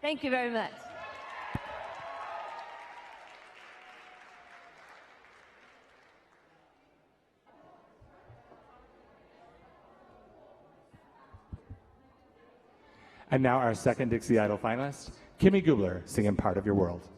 Thank you very much. And now our second Dixie Idol finalist, Kimmy Gubler, singing Part of Your World.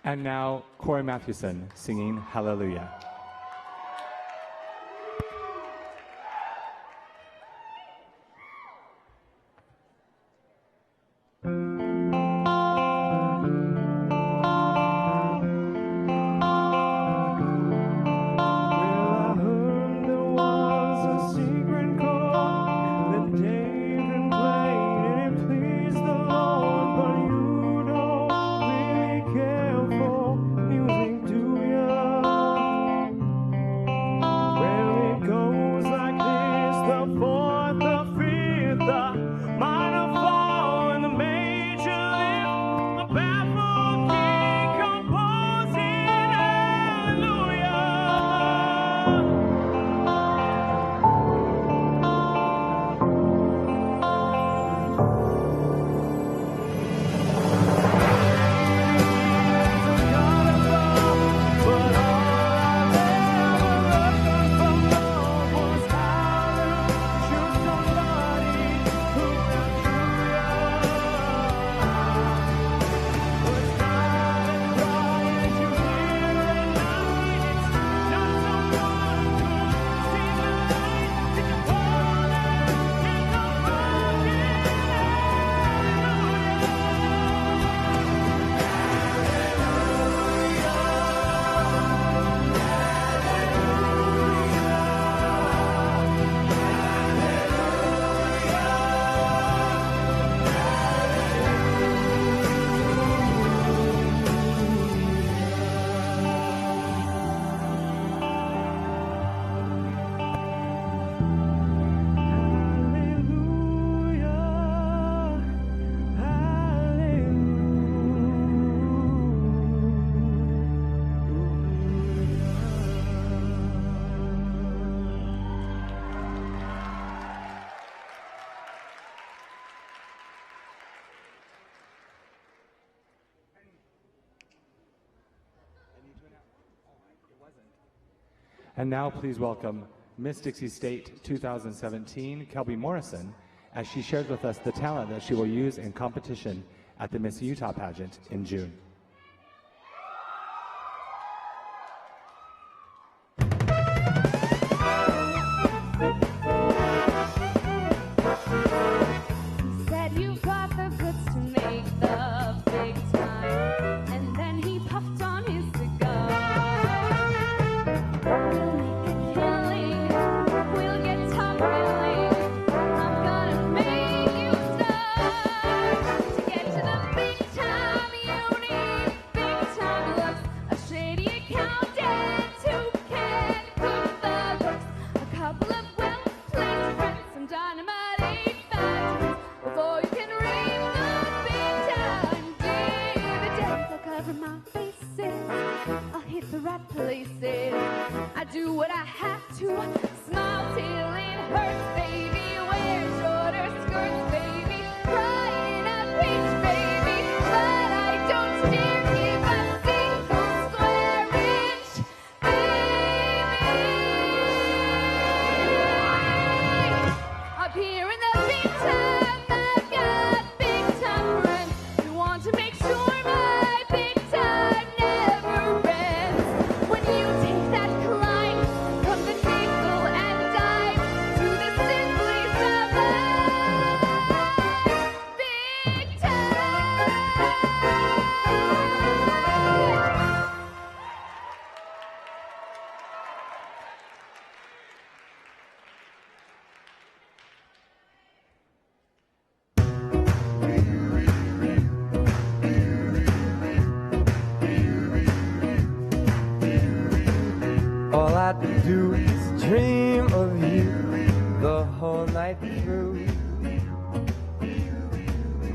And now, Corey Mathewson singing Hallelujah. And now please welcome Miss Dixie State 2017, Kelby Morrison, as she shares with us the talent that she will use in competition at the Miss Utah pageant in June. through.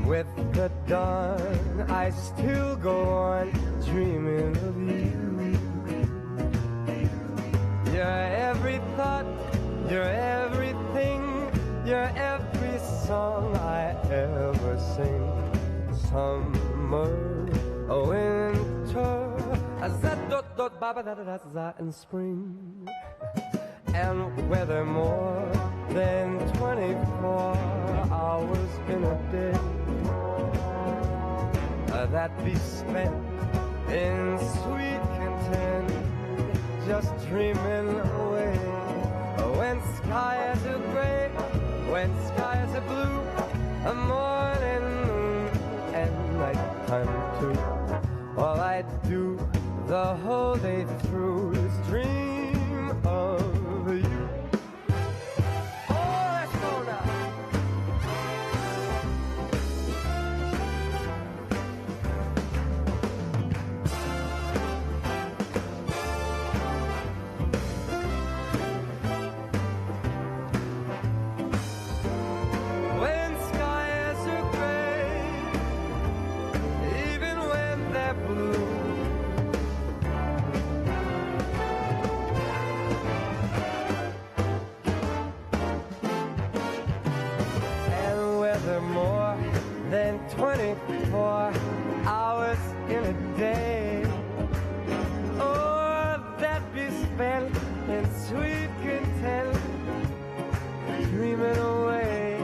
With the dawn, I still go on dreaming of you. You're every thought, you're everything, you're every song I ever sing. Summer, winter, and spring, and weather more than 24 hours in a day that be spent in sweet content, just dreaming away. When skies are gray, when skies are blue, a morning, noon, and nighttime too. All I do the whole day through is dream of you. Oh, let's go now. When skies are gray, even when they're blue, more than 24 hours in a day, or that be spent in sweet content, dreaming away.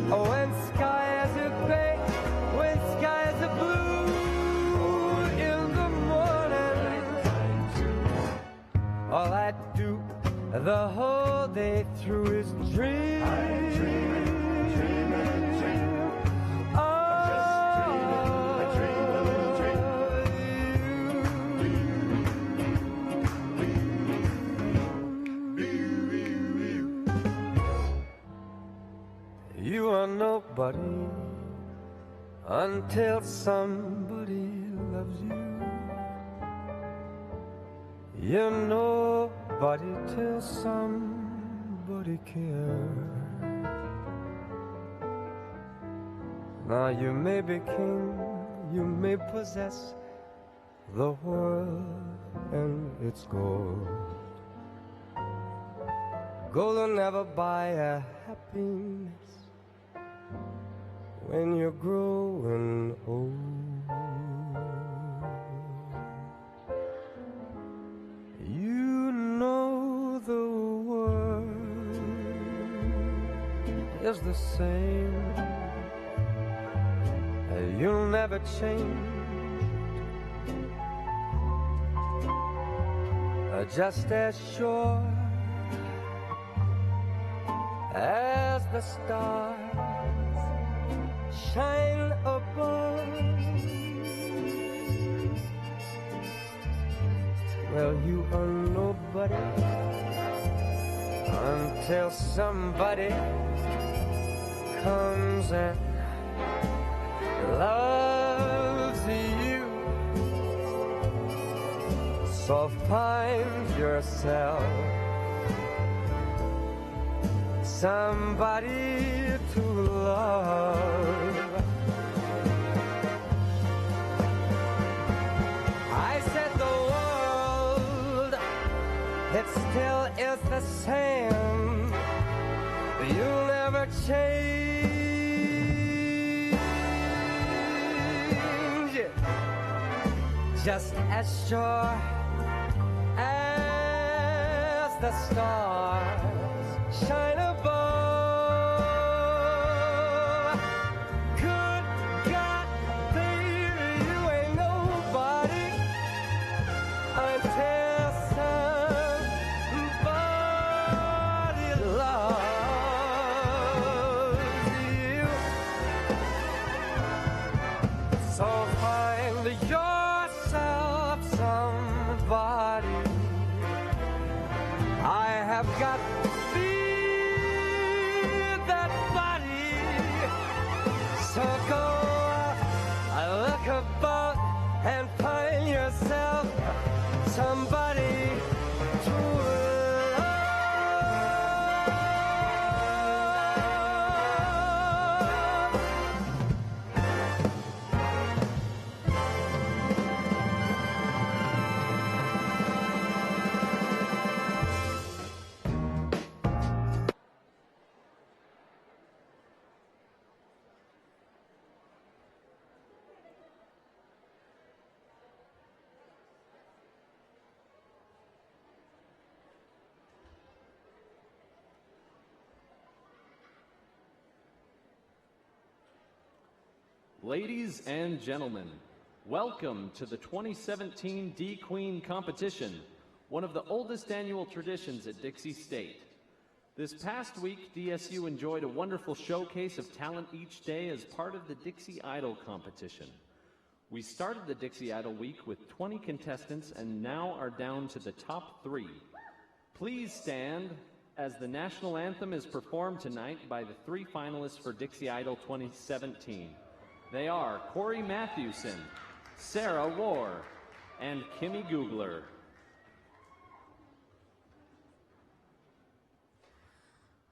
Oh, when skies are gray, when skies are blue, in the morning, all I do the whole day through is dream. You are nobody until somebody loves you. You're nobody till somebody cares. Now you may be king, you may possess the world and its gold. Gold will never buy a happiness when you're growing old. You know the world is the same. You'll never change, just as sure as the stars shine above. Well, you are nobody until somebody comes and loves you. So find yourself somebody to love. I said the world, it still is the same. You'll never change, just as sure as the stars shine above. Good God, baby, you ain't nobody until somebody loves you. So find yourself somebody. I have got to be that body. So go out, look about and find yourself somebody to love. Ladies and gentlemen, welcome to the 2017 D-Queen competition, one of the oldest annual traditions at Dixie State. This past week, DSU enjoyed a wonderful showcase of talent each day as part of the Dixie Idol competition. We started the Dixie Idol week with 20 contestants and now are down to the top 3. Please stand as the national anthem is performed tonight by the 3 finalists for Dixie Idol 2017. They are Corey Matthewson, Sarah War, and Kimmy Googler.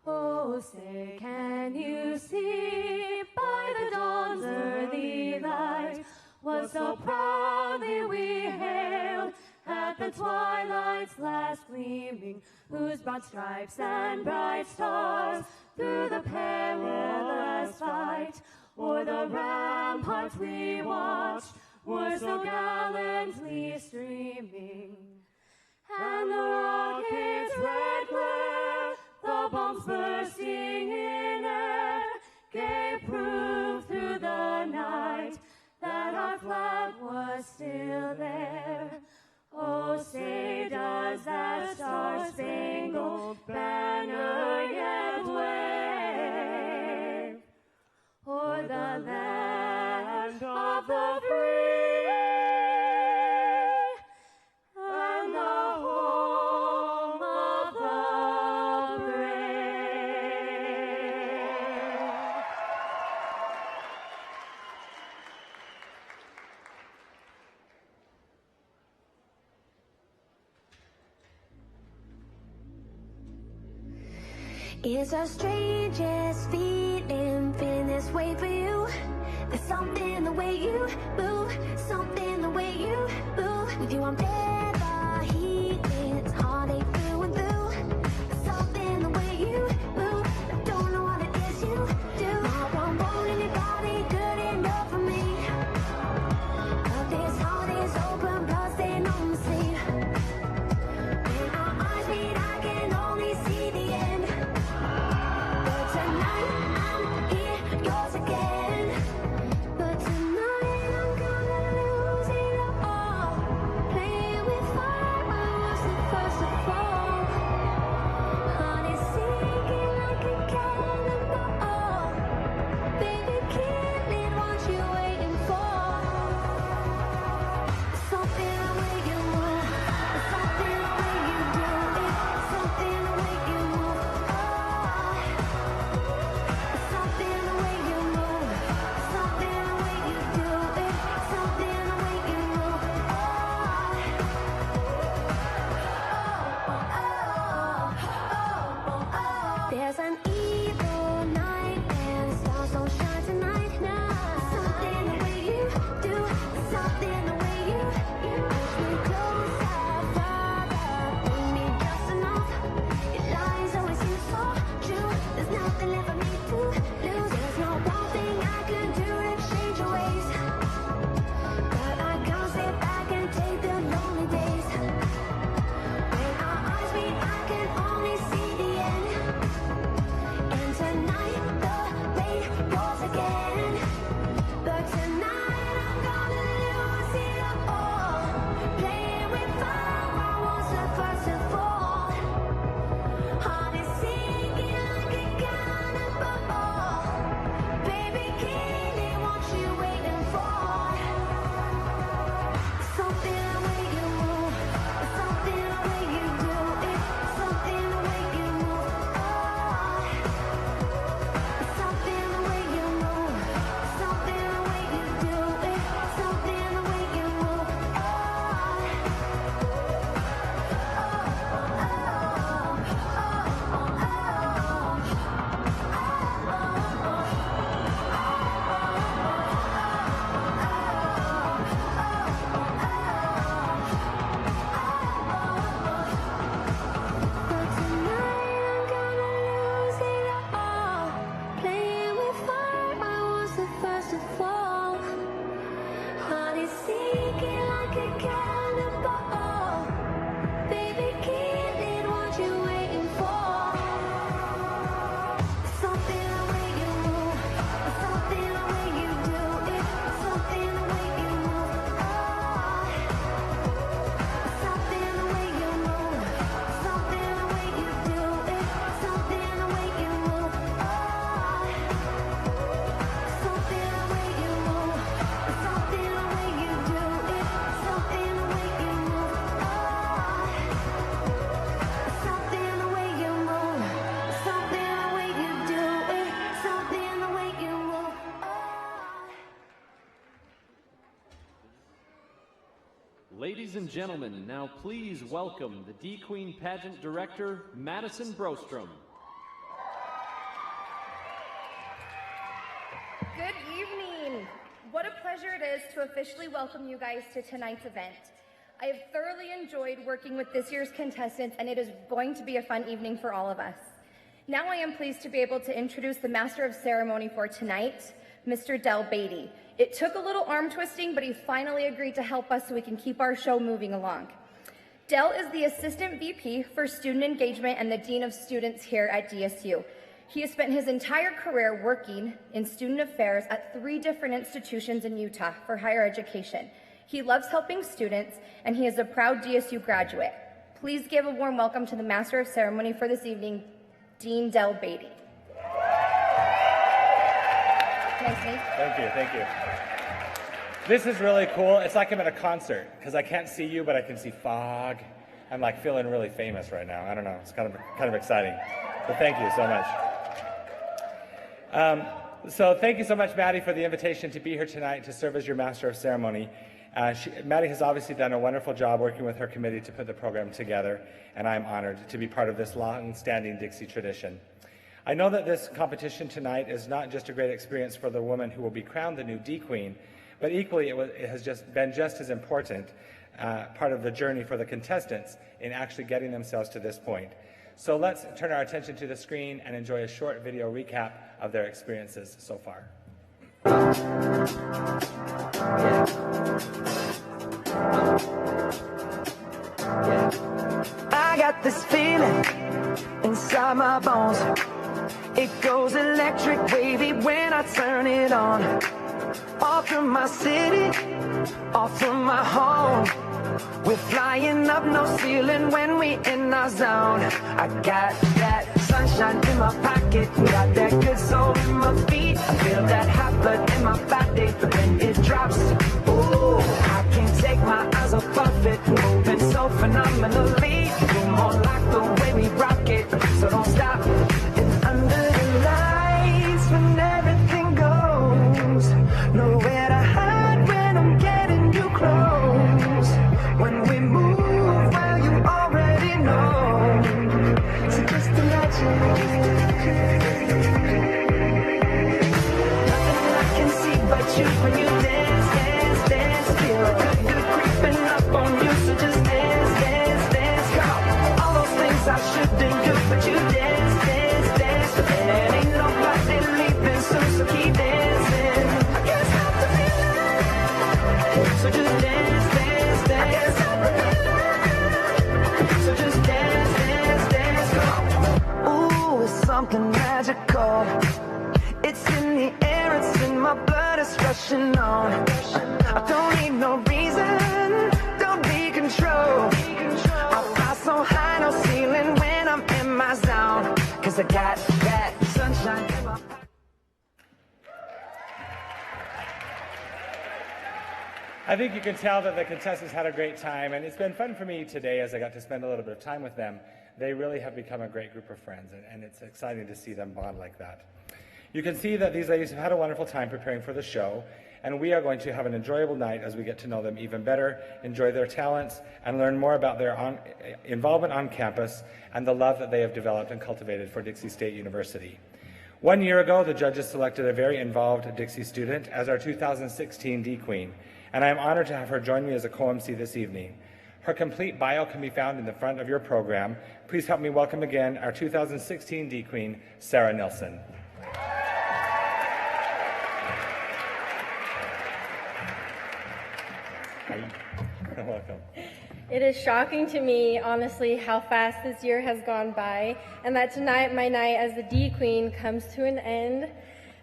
Oh, say, can you see by the dawn's early light what so proudly we hailed at the twilight's last gleaming, whose broad stripes and bright stars through the perilous fight o'er the ramparts we watched were so gallantly streaming, and the rocket's red glare, the bombs bursting in air, gave proof through the night that our flag was still there. Oh, say, does that star-spangled banner yet wave o'er the land of the free and the home of the brave? It's the strangest feeling, been this way for you. There's something the way you move, something the way you move. With you I'm never healing, it's heartache through and through. There's something the way you move, I don't know what it is you do. Now I'm wanting anybody good enough for me. But this heart is open, blood stained on the sleeve. When our eyes meet, I can only see the end. But tonight I'm here, yours again. But tonight I'm gonna lose it all. Playing with fire, I was the first to fall. Heart is sinking like a cannonball. Baby, kill it, what you waiting for? Something the way you move, something the way you do it, something the way you move. Something the way you move, something the way you do it, something the way you move. There's an evil night and the stars don't shine tonight. Something the way you do, something the way you push me closer, further, bring me just enough. Your lies always seem so true. There's nothing left for me to lose. There's no one thing I could do to change your ways, but I can't sit back and take the lonely days. When our eyes meet, I can only see the end. And tonight the rain pours again. But tonight I'm gonna lose it all. Playing with fire, I was the first to fall. Heart is sinking like a cannonball. Baby, kill it, what you waiting for? Something the way you move, something the way you do it, something the way you move. Something the way you move, something the way you do it, something the way you move. But tonight I'm gonna lose it all. Playing with fire, I was the first to fall. Heart is sinking like a cannonball. Baby, kill it, what you waiting for? Something the way you move, something the way you do it, Ladies and gentlemen, now please welcome the D-Queen Pageant Director, Madison Brostrom. Good evening. What a pleasure it is to officially welcome you guys to tonight's event. I have thoroughly enjoyed working with this year's contestants, and it is going to be a fun evening for all of us. Now I am pleased to be able to introduce the Master of Ceremony for tonight, Mr. Del Beatty. It took a little arm twisting, but he finally agreed to help us so we can keep our show moving along. Del is the Assistant VP for Student Engagement and the Dean of Students here at DSU. He has spent his entire career working in student affairs at 3 different institutions in Utah for higher education. He loves helping students, and he is a proud DSU graduate. Please give a warm welcome to the Master of Ceremony for this evening, Dean Del Beatty. Nice meet. Thank you. This is really cool. It's like I'm at a concert because I can't see you, but I can see fog. I'm like feeling really famous right now. I don't know. It's kind of exciting. But thank you so much. So thank you so much, Maddie, for the invitation to be here tonight to serve as your Master of Ceremony. Maddie has obviously done a wonderful job working with her committee to put the program together, and I'm honored to be part of this long-standing Dixie tradition. I know that this competition tonight is not just a great experience for the woman who will be crowned the new D-Queen, but equally it has been just as important part of the journey for the contestants in actually getting themselves to this point. So let's turn our attention to the screen and enjoy a short video recap of their experiences so far. I got this feeling inside my bones. It goes electric wavy when I turn it on. Off from my city, off from my home. We're flying up, no ceiling when we in our zone. I got that sunshine in my pocket, got that good soul in my feet. I feel that hot blood in my body when it drops. Ooh, I can't take my eyes off of it, moving so phenomenally. You're more like the way we rock it, so don't stop. And under the lights when everything goes, nowhere to hide when I'm getting you close. When we move, well, you already know. So just imagine. Nothing I can see but you when you dance, dance, dance. Feel good creeping up on you. So just dance, dance, dance. Come on. All those things I shouldn't do, but you dance, dance, dance. And ain't nobody leaving soon, so keep dancing. I can't stop the feeling. So just dance, dance, dance. So just dance, dance, dance, go. Ooh, it's something magical. It's in the air, it's in my blood, it's rushing on. I don't need no reason, don't be control. I fly so high, no ceiling when I'm in my zone. Cause I got that sunshine in my pocket. I think you can tell that the contestants had a great time, and it's been fun for me today as I got to spend a little bit of time with them. They really have become a great group of friends, and it's exciting to see them bond like that. You can see that these ladies have had a wonderful time preparing for the show, and we are going to have an enjoyable night as we get to know them even better, enjoy their talents, and learn more about their involvement on campus and the love that they have developed and cultivated for Dixie State University. 1 year ago, the judges selected a very involved Dixie student as our 2016 D-Queen, and I am honored to have her join me as a co-MC this evening. Her complete bio can be found in the front of your program. Please help me welcome again our 2016 D-Queen, Sarah Nilsson. Welcome. It is shocking to me, honestly, how fast this year has gone by, and that tonight my night as the D-Queen comes to an end.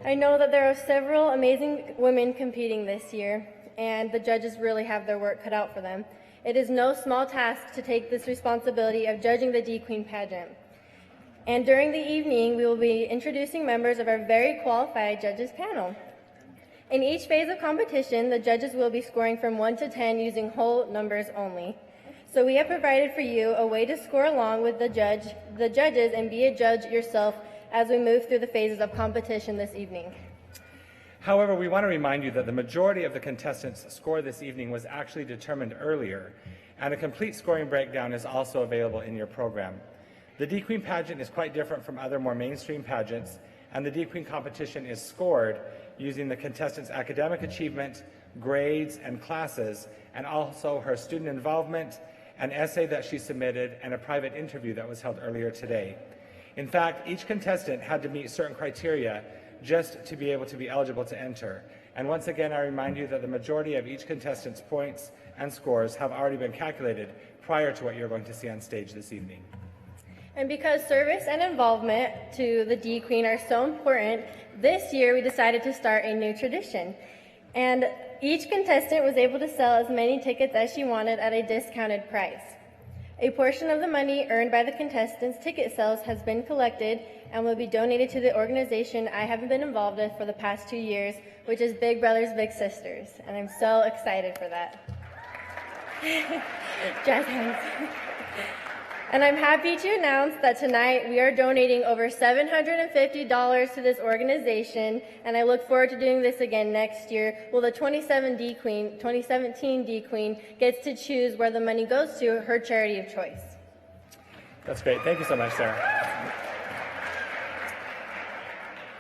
I know that there are several amazing women competing this year, and the judges really have their work cut out for them. It is no small task to take this responsibility of judging the D-Queen pageant. And during the evening, we will be introducing members of our very qualified judges panel. In each phase of competition, the judges will be scoring from 1 to 10 using whole numbers only. So we have provided for you a way to score along with the judges and be a judge yourself as we move through the phases of competition this evening. However, we want to remind you that the majority of the contestants' score this evening was actually determined earlier, and a complete scoring breakdown is also available in your program. The D-Queen pageant is quite different from other more mainstream pageants, and the D-Queen competition is scored using the contestant's academic achievement, grades, and classes, and also her student involvement, an essay that she submitted, and a private interview that was held earlier today. In fact, each contestant had to meet certain criteria just to be able to be eligible to enter. And once again, I remind you that the majority of each contestant's points and scores have already been calculated prior to what you're going to see on stage this evening. And because service and involvement to the D-Queen are so important, this year we decided to start a new tradition. And each contestant was able to sell as many tickets as she wanted at a discounted price. A portion of the money earned by the contestants' ticket sales has been collected and will be donated to the organization I have been involved with for the past 2 years, which is Big Brothers Big Sisters. And I'm so excited for that. Jazz hands. And I'm happy to announce that tonight we are donating over $750 to this organization, and I look forward to doing this again next year. Well, the 2017 D-Queen gets to choose where the money goes to, her charity of choice. That's great. Thank you so much, Sarah.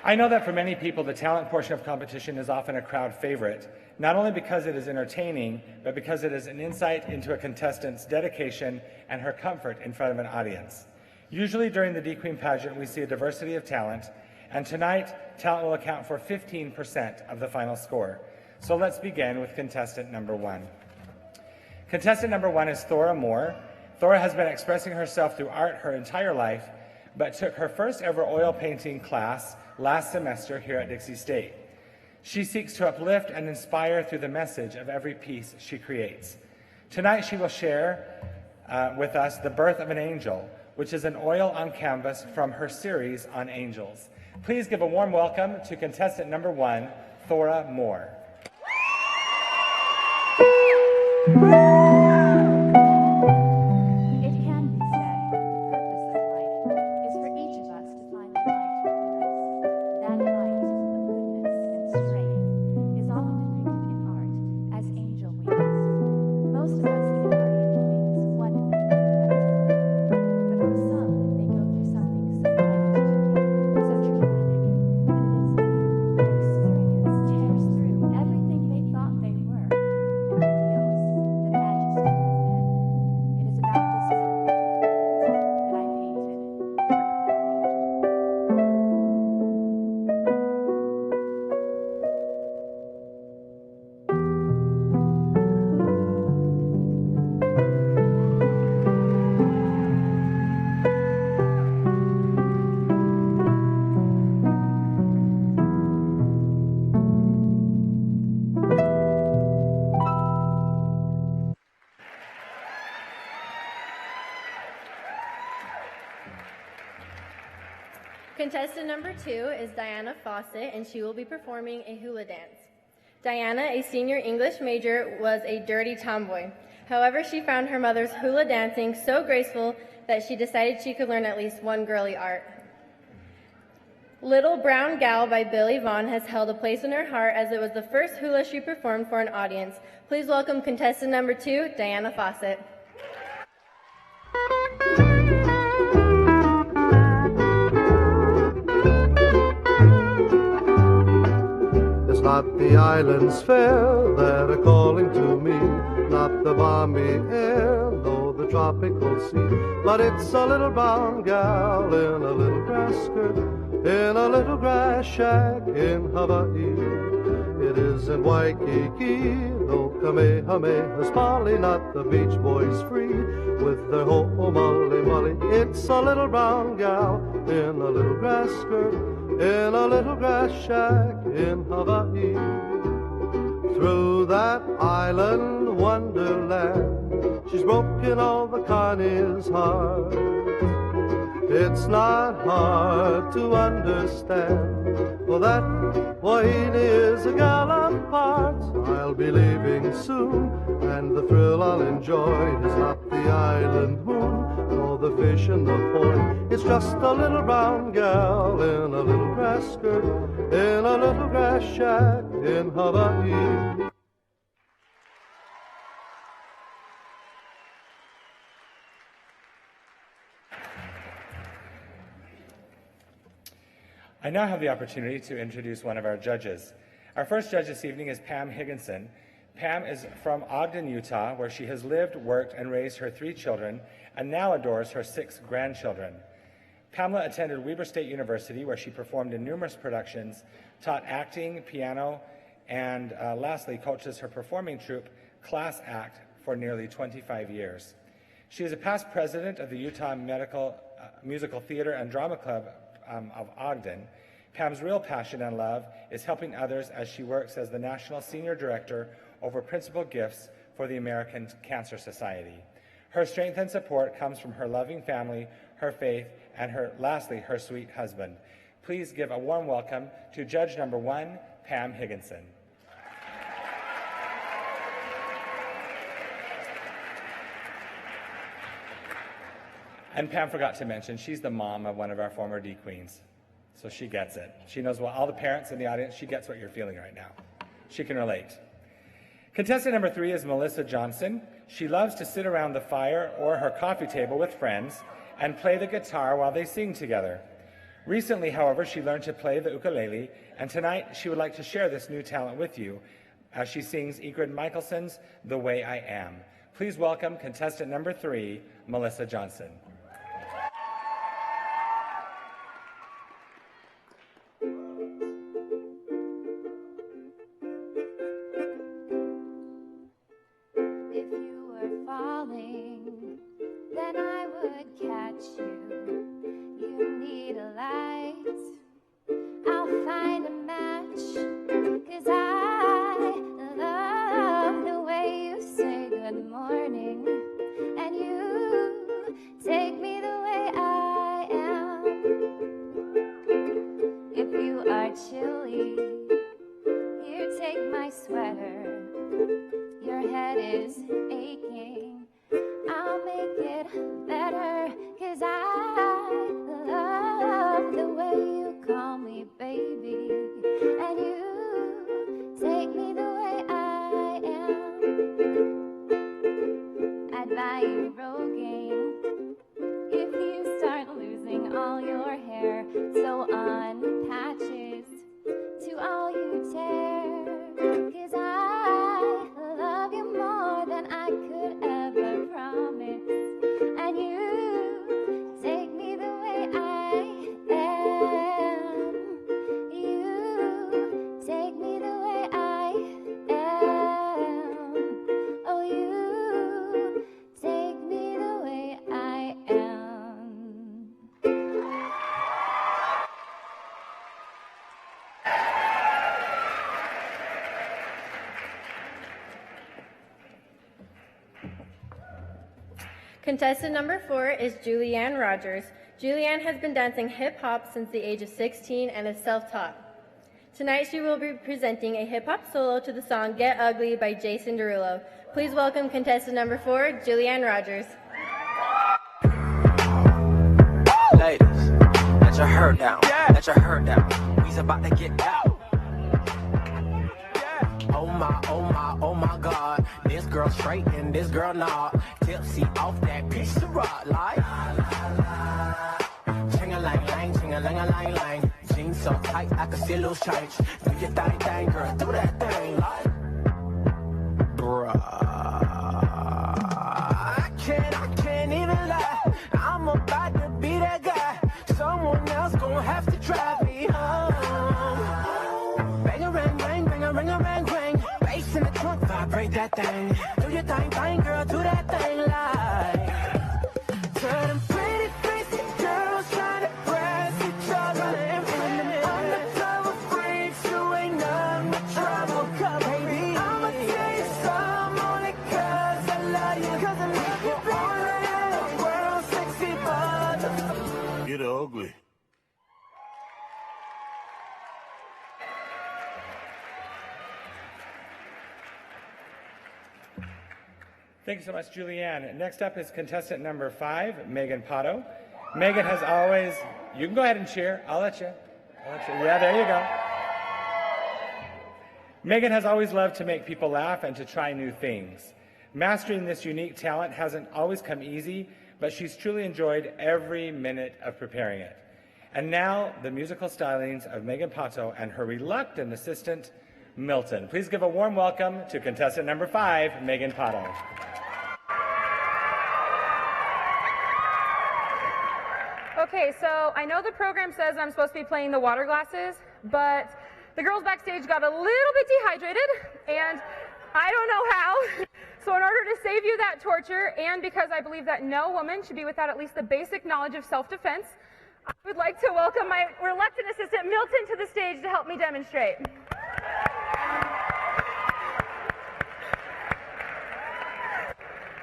I know that for many people, the talent portion of competition is often a crowd favorite, not only because it is entertaining, but because it is an insight into a contestant's dedication and her comfort in front of an audience. Usually during the D-Queen pageant, we see a diversity of talent, and tonight, talent will account for 15% of the final score. So let's begin with contestant number 1. Contestant number 1 is Thora Moore. Thora has been expressing herself through art her entire life, but took her first ever oil painting class last semester here at Dixie State. She seeks to uplift and inspire through the message of every piece she creates. Tonight she will share with us The Birth of an Angel, which is an oil on canvas from her series on angels. Please give a warm welcome to contestant number 1, Thora Moore. It can be said that the purpose of life is for each of us to find the light within us. That light of goodness and strength is often depicted in art as angel wings. Most of us give our angel wings one foot at a time, but for some, they go through something so life-changing, so dramatic, that it is as if their experience tears through everything they thought they were and reveals the majesty within. It is about this moment that I painted Birth of an Angel. Contestant number 2 is Diana Fawcett, and she will be performing a hula dance. Diana, a senior English major, was a dirty tomboy. However, she found her mother's hula dancing so graceful that she decided she could learn at least one girly art. Little Brown Gal by Billy Vaughn has held a place in her heart as it was the first hula she performed for an audience. Please welcome contestant number 2, Diana Fawcett. It's not the islands fair that are calling to me, not the balmy air, nor the tropical sea, but it's a little brown gal in a little grass skirt, in a little grass shack in Hawaii. It isn't Waikiki, no Kamehameha's Polly, not the Beach Boys free with their ho-molly-molly. It's a little brown gal in a little grass skirt, in a little grass shack in Hawaii. Through that island wonderland, she's broken all the carnies' heart. It's not hard to understand, for that Wahine is a gal apart. I'll be leaving soon, and the thrill I'll enjoy is not the island moon, nor the fish in the pond. It's just a little brown gal in a little grass skirt, in a little grass shack in Hawaii. I now have the opportunity to introduce one of our judges. Our first judge this evening is Pam Higginson. Pam is from Ogden, Utah, where she has lived, worked, and raised her 3 children, and now adores her 6 grandchildren. Pamela attended Weber State University, where she performed in numerous productions, taught acting, piano, and lastly, coaches her performing troupe, Class Act, for nearly 25 years. She is a past president of the Utah Musical Theater and Drama Club of Ogden. Pam's real passion and love is helping others as she works as the National Senior Director over Principal Gifts for the American Cancer Society. Her strength and support comes from her loving family, her faith, and lastly, her sweet husband. Please give a warm welcome to Judge number 1, Pam Higginson. And Pam forgot to mention, she's the mom of one of our former D-Queens. So she gets it. She knows what all the parents in the audience, she gets what you're feeling right now. She can relate. Contestant number 3 is Melissa Johnson. She loves to sit around the fire or her coffee table with friends and play the guitar while they sing together. Recently, however, she learned to play the ukulele, and tonight she would like to share this new talent with you as she sings Ingrid Michelson's The Way I Am. Please welcome contestant number 3, Melissa Johnson. Then I would catch you. You need a light, I'll find a match, 'cause I love the way you say good morning, and you take me the way I am. If you are chilly, here, take my sweater. Your head is aching, I'll make it better, 'cause I love the way you call me baby, and you take me the way I am. I'd buy you Rogaine if you start losing all your hair, so on patches to all you tear, 'cause I love you more than I could ever promise, and you take me the way I am. You take me the way I am. Oh, you take me the way I am. Contestant number 4 is Julianne Rogers. Julianne has been dancing hip-hop since the age of 16 and is self-taught. Tonight she will be presenting a hip-hop solo to the song Get Ugly by Jason Derulo. Please welcome contestant number 4, Julianne Rogers. Ladies, let your hair down, let your hair down. We's about to get down. Oh my God, this girl straight and this girl not. Tipsy off that piece of rock, like ching-a-lang-lang, ching-a-lang-a-lang-lang. Jeans so tight, I can see loose change. Do your thing, girl, do that thing, like bruh. I can't even lie. I'm about to be that guy. Someone else gonna have to drive me home. Bang-a-rang-rang, bang-a-ring-a-rang-rang. Bass in the trunk, vibrate that thing. Do your thing, girl, do that thing, like turn them pretty crazy girls trying to press each other in front of me. Undercover freaks who ain't none but trouble, baby. I'ma tell you some only 'cause I love you, 'cause I love you, baby. World sexy but get ugly. Thank you so much, Julianne. Next up is contestant number 5, Megan Pato. Megan has always, you can go ahead and cheer. I'll let you. Yeah, there you go. Megan has always loved to make people laugh and to try new things. Mastering this unique talent hasn't always come easy, but she's truly enjoyed every minute of preparing it. And now, the musical stylings of Megan Pato and her reluctant assistant, Milton. Please give a warm welcome to contestant number 5, Megan Pato. Okay, so I know the program says I'm supposed to be playing the water glasses, but the girls backstage got a little bit dehydrated, and I don't know how. So in order to save you that torture, and because I believe that no woman should be without at least the basic knowledge of self-defense, I would like to welcome my reluctant assistant, Milton, to the stage to help me demonstrate.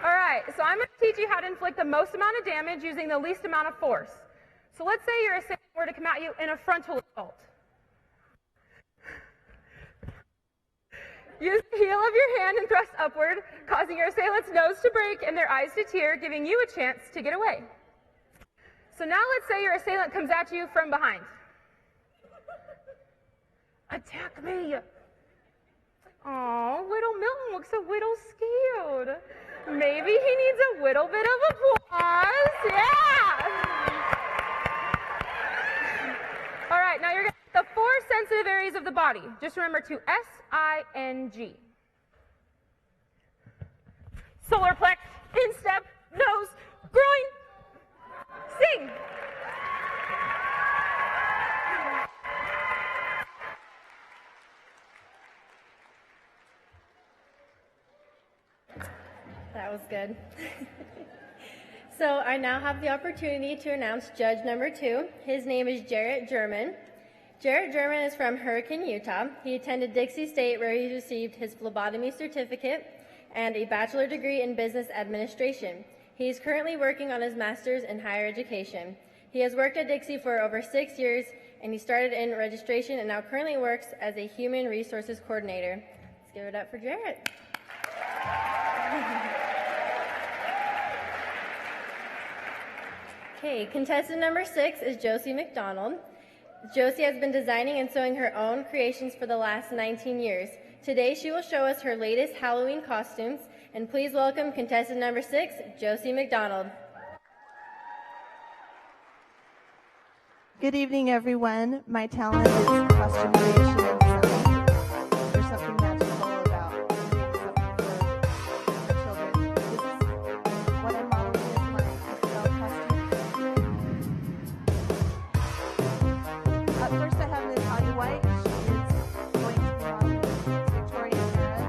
All right, so I'm going to teach you how to inflict the most amount of damage using the least amount of force. So let's say your assailant were to come at you in a frontal assault. Use the heel of your hand and thrust upward, causing your assailant's nose to break and their eyes to tear, giving you a chance to get away. So now let's say your assailant comes at you from behind. Attack me. Oh, little Milton looks a little scared. Maybe he needs a little bit of applause. Yeah! All right, now you're going to get the 4 sensitive areas of the body. Just remember to S-I-N-G. Solar plex, instep, nose, groin, sing. That was good. So I now have the opportunity to announce judge number 2. His name is Jarrett German. Jarrett German is from Hurricane, Utah. He attended Dixie State, where he received his phlebotomy certificate and a bachelor degree in business administration. He is currently working on his master's in higher education. He has worked at Dixie for over 6 years, and he started in registration and now currently works as a human resources coordinator. Let's give it up for Jarrett. Okay, contestant number 6 is Josie McDonald. Josie has been designing and sewing her own creations for the last 19 years. Today she will show us her latest Halloween costumes, and please welcome contestant number 6, Josie McDonald. Good evening, everyone. My talent is costume creation and design. There's something magical about creating something for children. This is what I'm modeling is my Isabel costume. Up first, I have Miss Audie White. She is going to be modeling Victorian era.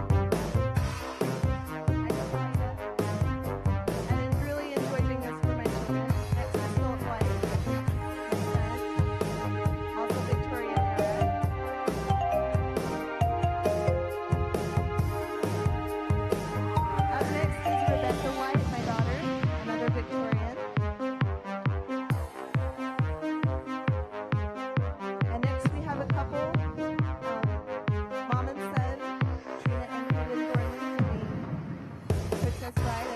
And I really enjoy doing this for my children. Next is Philip White. Also Victorian era. Up next is Rebecca White, my daughter, another Victorian. And next we have a couple, Mom and Son, Trina and Hayden Thornley from the Princess Bride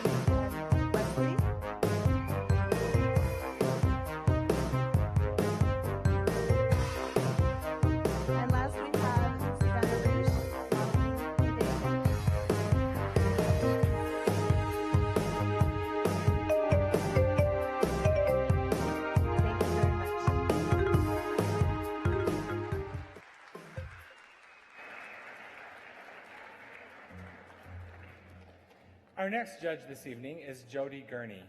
and Wesley. And last we have Savannah Rouge, modeling David. Thank you very much. Our next judge this evening is Jody Gurney.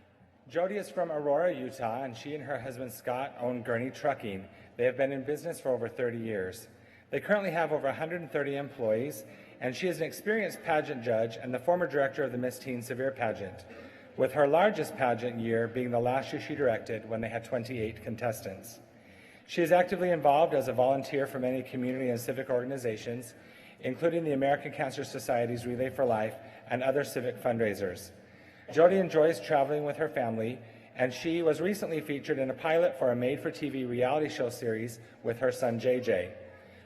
Jody is from Aurora, Utah, and she and her husband Scott own Gurney Trucking. They have been in business for over 30 years. They currently have over 130 employees, and she is an experienced pageant judge and the former director of the Miss Teen Severe pageant, with her largest pageant year being the last year she directed when they had 28 contestants. She is actively involved as a volunteer for many community and civic organizations, including the American Cancer Society's Relay for Life and other civic fundraisers. Jody enjoys traveling with her family, and she was recently featured in a pilot for a made-for-TV reality show series with her son JJ.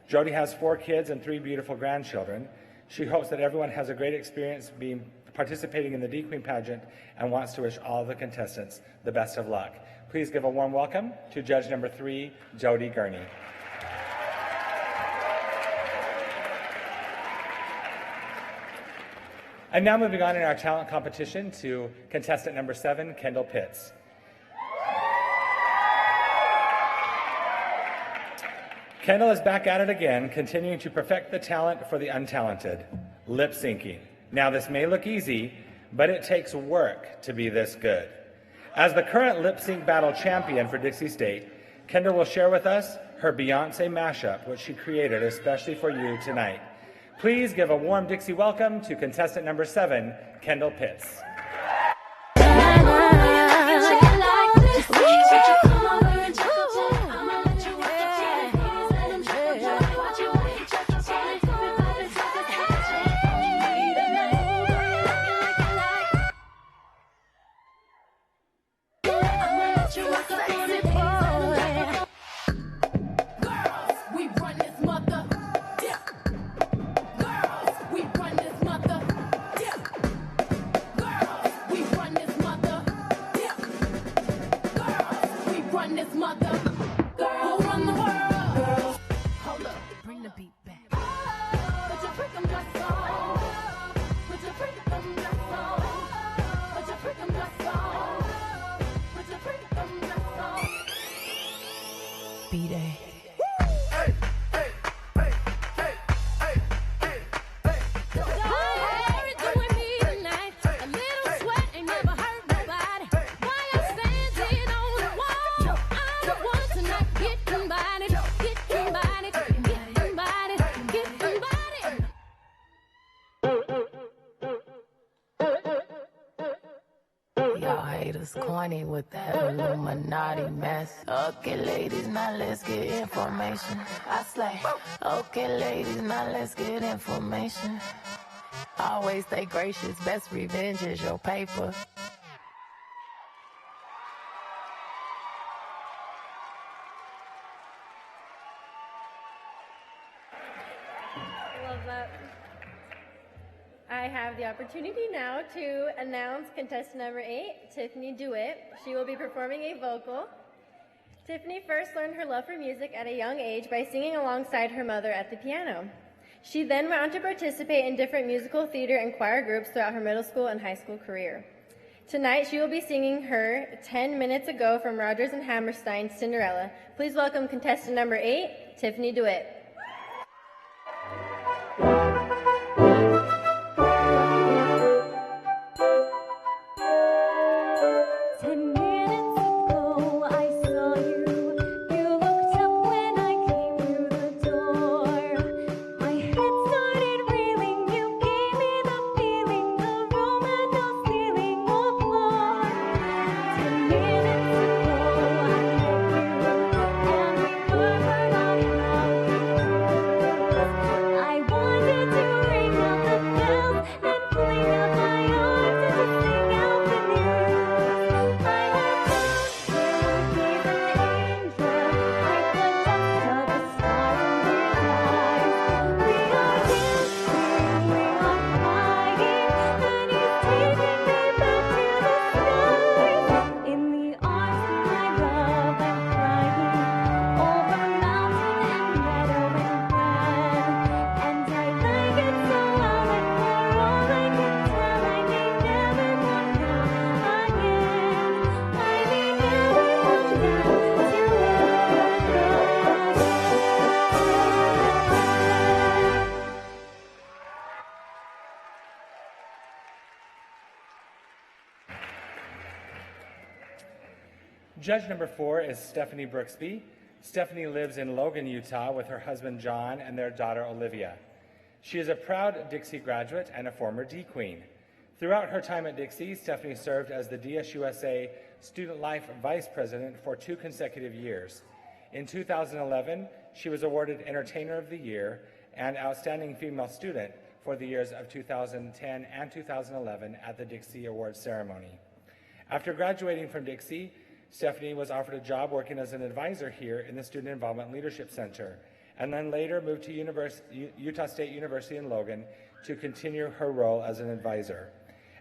Jody has 4 kids and 3 beautiful grandchildren. She hopes that everyone has a great experience being participating in the D-Queen Pageant and wants to wish all the contestants the best of luck. Please give a warm welcome to judge number 3, Jody Gurney. And now moving on in our talent competition to contestant number 7, Kendall Pitts. Kendall is back at it again, continuing to perfect the talent for the untalented, lip syncing. Now this may look easy, but it takes work to be this good. As the current lip sync battle champion for Dixie State, Kendall will share with us her Beyonce mashup, which she created especially for you tonight. Please give a warm Dixie welcome to contestant number 7, Kendall Pitts. Corny with that Illuminati mess. Okay, ladies, now let's get information. I slay. Okay, ladies, now let's get information. Always stay gracious. Best revenge is your paper. Love that. I have the opportunity now to announce contestant number 8, Tiffany DeWitt. She will be performing a vocal. Tiffany first learned her love for music at a young age by singing alongside her mother at the piano. She then went on to participate in different musical theater and choir groups throughout her middle school and high school career. Tonight, she will be singing her 10 Minutes Ago from Rodgers and Hammerstein's Cinderella. Please welcome contestant number 8, Tiffany DeWitt. 10 minutes ago, I saw you. You looked up when I came through the door. My head started reeling. You gave me the feeling. The room had no ceiling or floor. 10 minutes ago, I met you, and we were right on how we I wanted to ring out the bells and fling out my arms and just sing out the news. I had found you, he's an angel, like the dust of a star in his eyes. We are dancing, we are flying, and he's taking me back to the skies. In the arms of my love, I'm flying over mountain and meadow and glen. And I like it so well, and for all I can tell, I may never come down again. I may never come down to Judge number 4 is Stephanie Brooksby. Stephanie lives in Logan, Utah with her husband John and their daughter Olivia. She is a proud Dixie graduate and a former D-Queen. Throughout her time at Dixie, Stephanie served as the DSUSA Student Life Vice President for 2 consecutive years. In 2011, she was awarded Entertainer of the Year and Outstanding Female Student for the years of 2010 and 2011 at the Dixie Awards ceremony. After graduating from Dixie, Stephanie was offered a job working as an advisor here in the Student Involvement Leadership Center, and then later moved to Utah State University in Logan to continue her role as an advisor.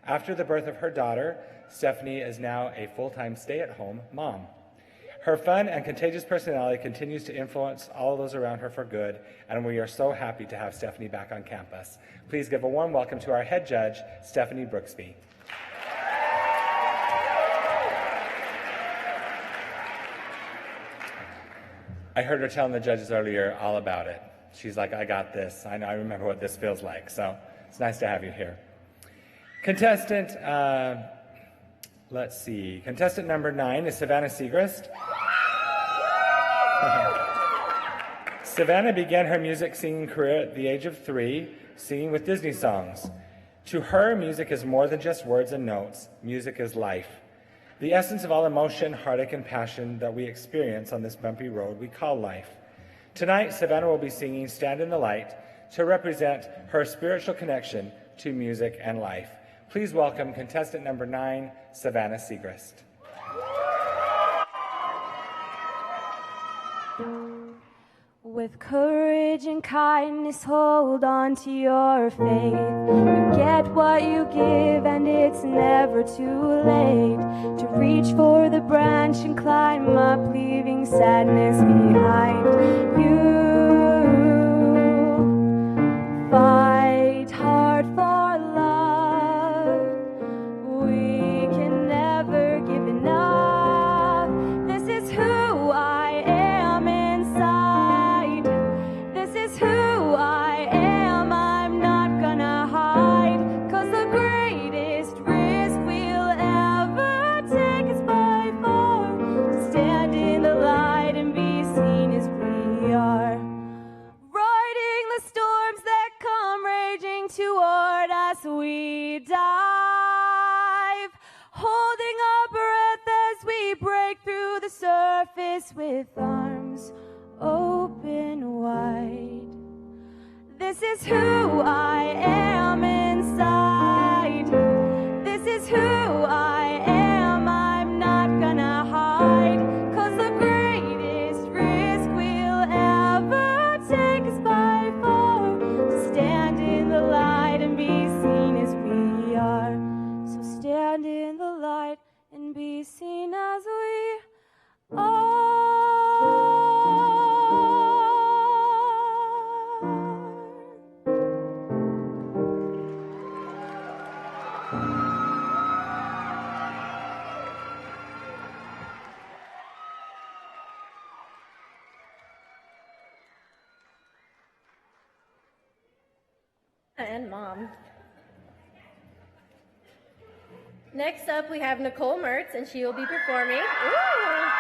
After the birth of her daughter, Stephanie is now a full-time stay-at-home mom. Her fun and contagious personality continues to influence all those around her for good, and we are so happy to have Stephanie back on campus. Please give a warm welcome to our head judge, Stephanie Brooksby. I heard her telling the judges earlier all about it. She's like, I got this. I know, I remember what this feels like. So it's nice to have you here. Contestant, let's see. Contestant number 9 is Savannah Segrist. Savannah began her music singing career at the age of 3, singing with Disney songs. To her, music is more than just words and notes. Music is life. The essence of all emotion, heartache, and passion that we experience on this bumpy road we call life. Tonight, Savannah will be singing Stand in the Light to represent her spiritual connection to music and life. Please welcome contestant number 9, Savannah Segrist. With courage and kindness, hold on to your faith. You get what you give, and it's never too late to reach for the branch and climb up, leaving sadness behind. You fight hard for love. We can never give enough. This is who I am inside. This is who I am. I'm not gonna hide. 'Cause the greatest risk we'll ever take is by far to stand in the light and be seen as we are. Riding the storms that come raging toward us, we dive, holding our breath as we break through the surface with arms open wide. This is who I am inside. This is who I am. I'm not gonna hide. 'Cause the greatest risk we'll ever take is by far to stand in the light and be seen as we are. So stand in the light and be seen as we are. And mom. Next up, we have Nicole Mertz, and she will be performing. Ooh.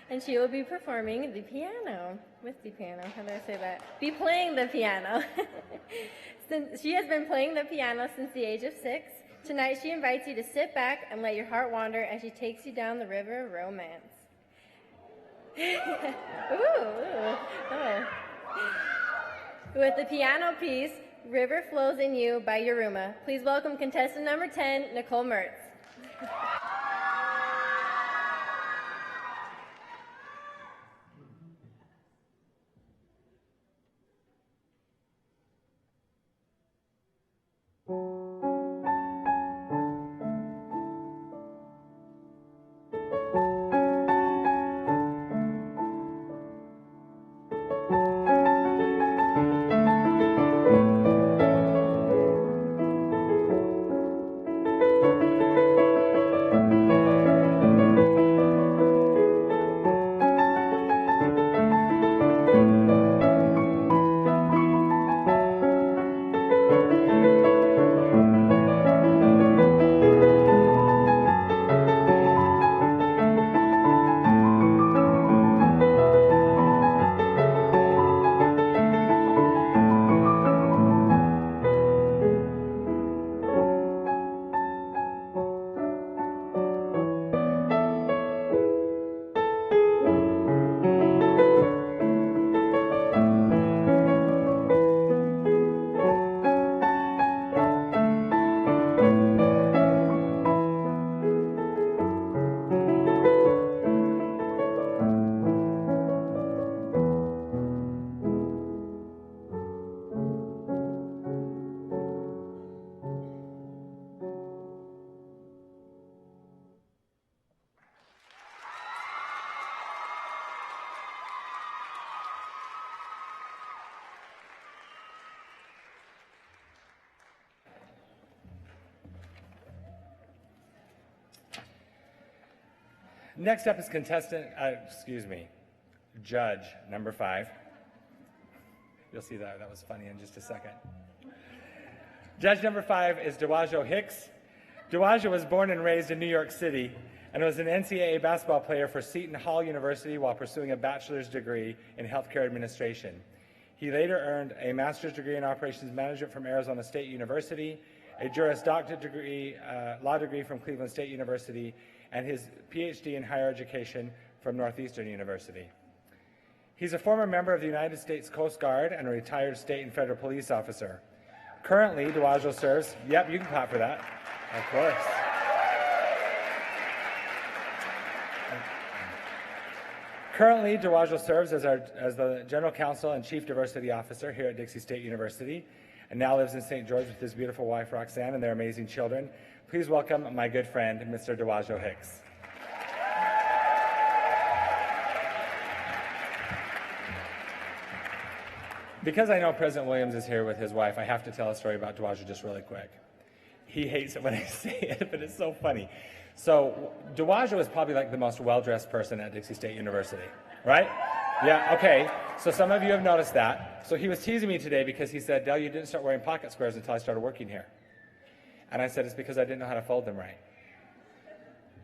And she will be performing the piano, with the piano, how do I say that? Be playing the piano. She has been playing the piano since the age of 6. Tonight, she invites you to sit back and let your heart wander as she takes you down the river of romance. Ooh, oh. With the piano piece, River Flows in You by Yuruma. Please welcome contestant number 10, Nicole Mertz. Next up is judge number 5. You'll see that. That was funny in just a second. Judge number 5 is Dawajo Hicks. Dawajo was born and raised in New York City and was an NCAA basketball player for Seton Hall University while pursuing a bachelor's degree in healthcare administration. He later earned a master's degree in operations management from Arizona State University, a Juris Doctorate degree, law degree from Cleveland State University, and his PhD in higher education from Northeastern University. He's a former member of the United States Coast Guard and a retired state and federal police officer. Currently, Dawajo serves, yep, you can clap for that, of course. Currently, Dawajo serves as the General Counsel and Chief Diversity Officer here at Dixie State University, and now lives in St. George with his beautiful wife, Roxanne, and their amazing children. Please welcome my good friend, Mr. Dawajo Hicks. Because I know President Williams is here with his wife, I have to tell a story about Dawajo just really quick. He hates it when I say it, but it's so funny. So Dawajo is probably like the most well-dressed person at Dixie State University, right? Yeah, okay. So some of you have noticed that. So he was teasing me today because he said, Dale, you didn't start wearing pocket squares until I started working here. And I said, it's because I didn't know how to fold them right.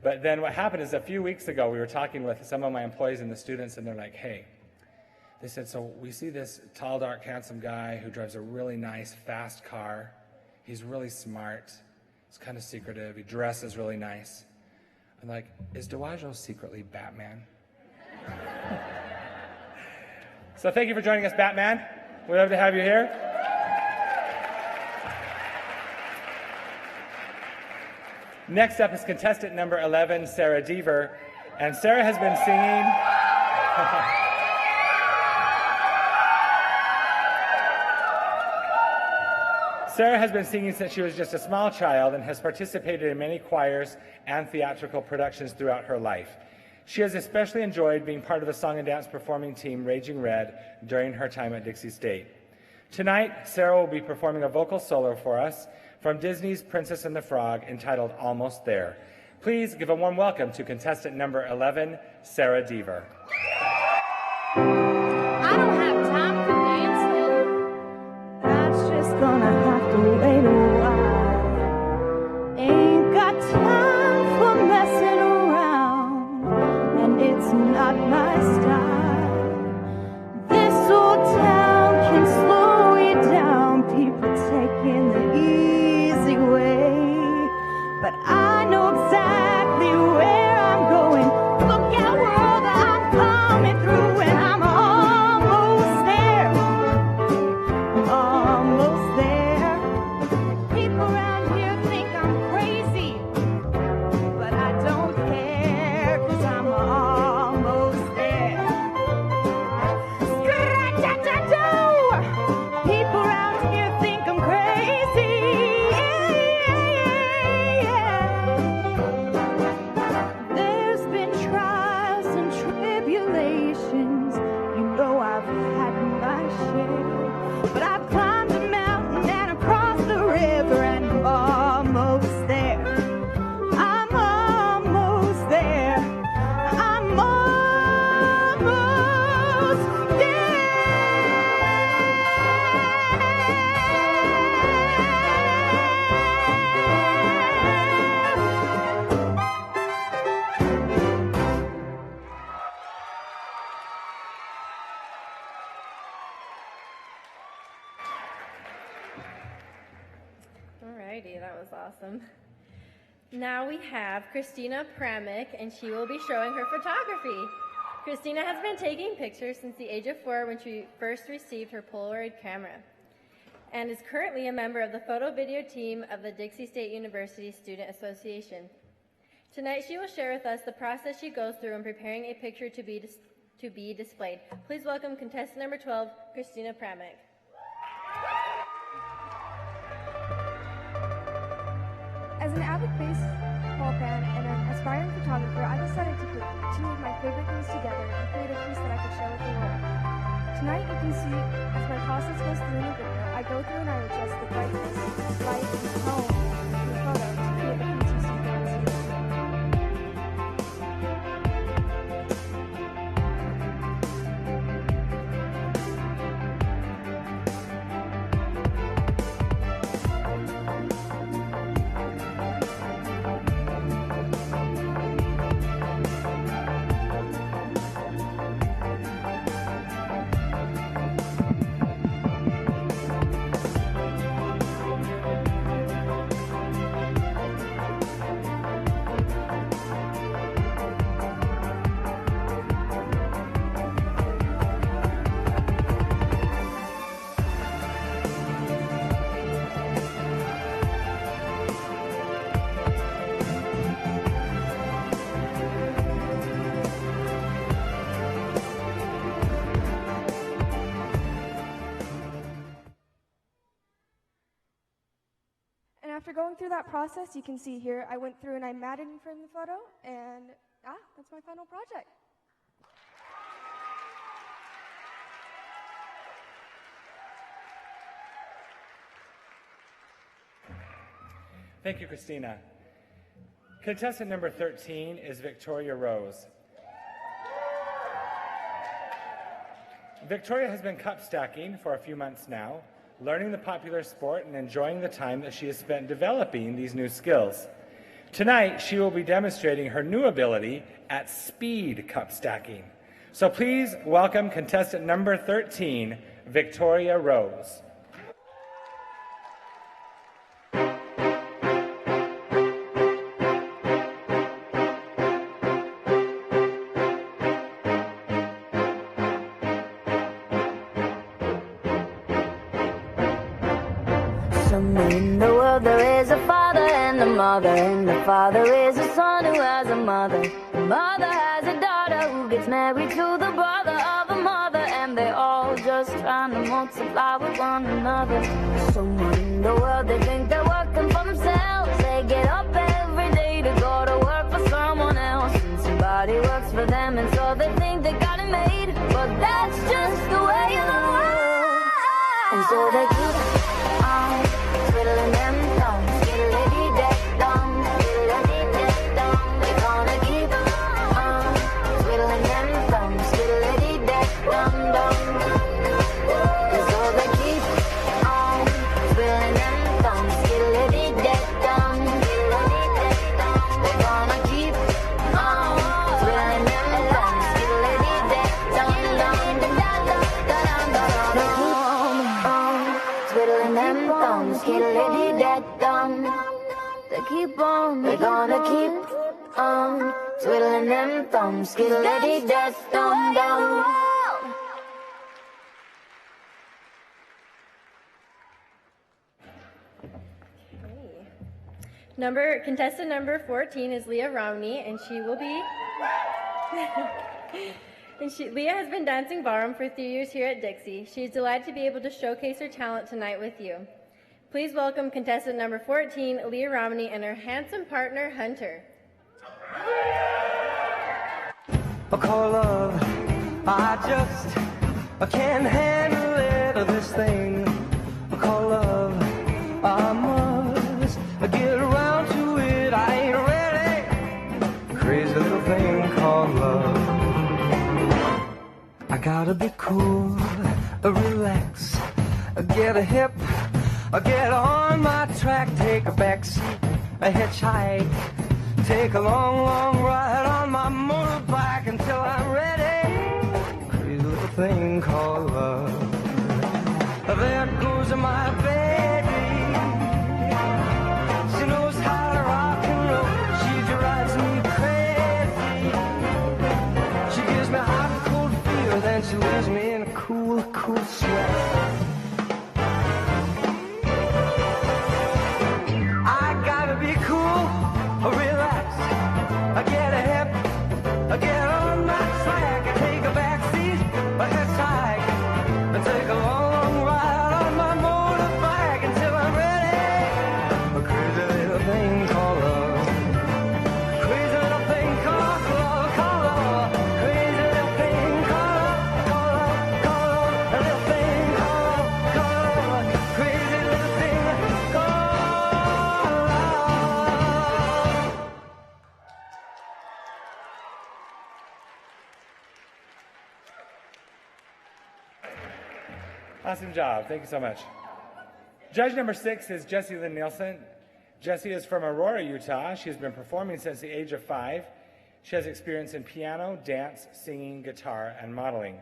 But then what happened is a few weeks ago, we were talking with some of my employees and the students, and they're like, hey, they said, so we see this tall, dark, handsome guy who drives a really nice, fast car. He's really smart. He's kind of secretive. He dresses really nice. I'm like, is Dawajo secretly Batman? So thank you for joining us, Batman. We'd love to have you here. Next up is contestant number 11, Sarah Deaver. And Sarah has been singing. Sarah has been singing since she was just a small child and has participated in many choirs and theatrical productions throughout her life. She has especially enjoyed being part of the song and dance performing team Raging Red during her time at Dixie State. Tonight, Sarah will be performing a vocal solo for us from Disney's Princess and the Frog entitled Almost There. Please give a warm welcome to contestant number 11, Sarah Deaver. I don't have time for dancing. That's just gonna have to wait a while. Ain't got time for messing around, and it's not my style. This old town can slow you down, people taking the easy way. But I know exactly where I'm going. Look out, world, I'm coming through, and I'm almost there. Almost there. People around here think I'm crazy, but I don't care, 'cause I'm almost there. Scratch-a-cha-choo! People around here think I'm crazy. There's been trials and tribulations, you know I've had my share. But I've climbed a mountain and across the river, and I'm almost there. I'm almost there. I'm almost there. Alrighty, that was awesome. Now we have Christina Pramick, and she will be showing her photography. Christina has been taking pictures since the age of 4 when she first received her Polaroid camera, and is currently a member of the photo video team of the Dixie State University Student Association. Tonight she will share with us the process she goes through in preparing a picture to be displayed. Please welcome contestant number 12, Christina Pramick. As an avid baseball fan and an aspiring photographer, I decided to put two of my favorite things together and create a piece that I could share with the world. Tonight you can see, as my process goes through in the video, I go through and I adjust the brightness, light, and tone of the photo to create a piece of synchronicity. after going through that process, you can see here, I went through and I matted and framed the photo, and that's my final project. Thank you, Christina. Contestant number 13 is Victoria Rose. Victoria has been cup stacking for a few months now, learning the popular sport and enjoying the time that she has spent developing these new skills. Tonight, she will be demonstrating her new ability at speed cup stacking. So please welcome contestant number 13, Victoria Rose. Somewhere in the world there is a father and a mother, and the father is a son who has a mother. The mother has a daughter who gets married to the brother of a mother, and they're all just trying to multiply with one another. Somewhere in the world they think they're working for themselves. They get up every day to go to work for someone else, and somebody works for them, and so they think they got it made. But that's just the way of the world. And so they keep on twiddling them thumbs, skiddly-dee-dee-dum, skiddly-dee-dee-dum. They're gonna keep on twiddling them thumbs, skiddly-dee-dee-dum-dum. And so they keep on twiddling them thumbs, skiddly-dee-dee-dum, skiddly-dee-dee-dum. They're gonna keep on twiddling them thumbs, skiddly-dee-dee-dum-dum. Twiddling them thumbs, skiddly-dee-dee-dum. They keep on, they're gonna keep on twiddling them thumbs, skiddly-dee-dee-dum-dum. Contestant number 14 is Leah Romney, and she will be. Leah has been dancing ballroom for 3 years here at Dixie. She is delighted to be able to showcase her talent tonight with you. Please welcome contestant number 14, Leah Romney, and her handsome partner, Hunter. I call love, I can't handle it, this thing. I call love, I must get around to it, I ain't ready. Crazy little thing called love. I gotta be cool, relax, get a hip, get on my track, take a backseat, a hitchhike, take a long, long ride on my motorbike until I'm ready. Crazy little thing called love. There goes my baby. She knows how to rock and roll. She drives me crazy. She gives me hot and cold fever, then she leaves me in a cool, cool sweat. I gotta be cool, relax. I get a hip, I get on my track, I take a backseat, a hitchhike, I take a long, long ride on my motorbike until I'm ready. A crazy little thing called love. Crazy little thing called love, called love. Crazy little thing called love, called love, a little thing called love, crazy little thing called love. Awesome job. Thank you so much. Judge number 6 is Jessie Lynn Nielsen. Jessie is from Aurora, Utah. She has been performing since the age of 5. She has experience in piano, dance, singing, guitar, and modeling.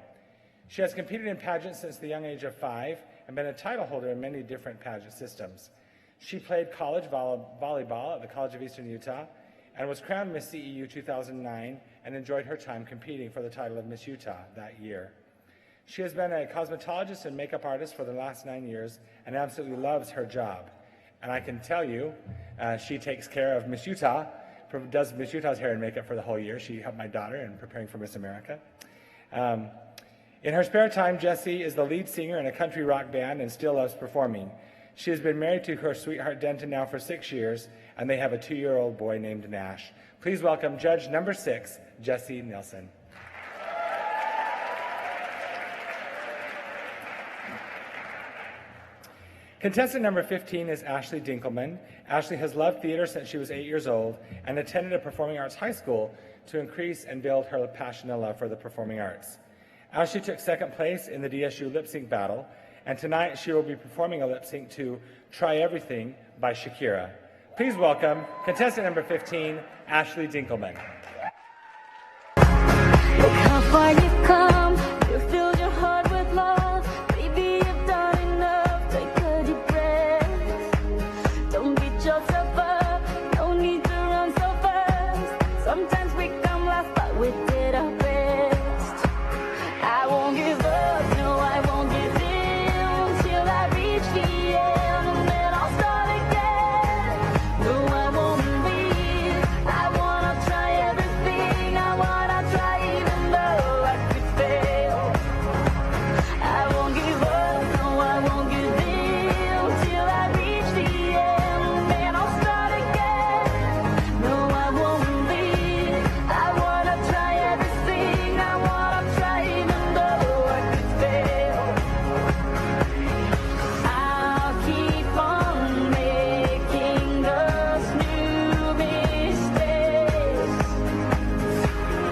She has competed in pageants since the young age of 5 and been a title holder in many different pageant systems. She played college volleyball at the College of Eastern Utah and was crowned Miss CEU 2009 and enjoyed her time competing for the title of Miss Utah that year. She has been a cosmetologist and makeup artist for the last 9 years and absolutely loves her job. And I can tell you, she takes care of Miss Utah, does Miss Utah's hair and makeup for the whole year. She helped my daughter in preparing for Miss America. In her spare time, Jessie is the lead singer in a country rock band and still loves performing. She has been married to her sweetheart Denton now for 6 years, and they have a 2-year-old boy named Nash. Please welcome judge number 6, Jessie Nilsson. Contestant number 15 is Ashley Dinkelman. Ashley has loved theater since she was 8 years old and attended a performing arts high school to increase and build her passion and love for the performing arts. Ashley took second place in the DSU lip sync battle, and tonight she will be performing a lip sync to Try Everything by Shakira. Please welcome contestant number 15, Ashley Dinkelman. Look how far you've come. You filled your heart with love. Baby, you've done enough. Take a deep breath. Don't beat yourself up. No need to run so fast. Sometimes we come last, but we did our best. I won't give up. No, I won't give in till I reach the end, and then I'll start again. No, I won't leave. I wanna try everything. I wanna try even though I could fail. I won't give up. No, I won't give in till I reach the end, and then I'll start again. No, I won't leave. I wanna try everything. I wanna try even though I could fail. I'll keep on making those new mistakes.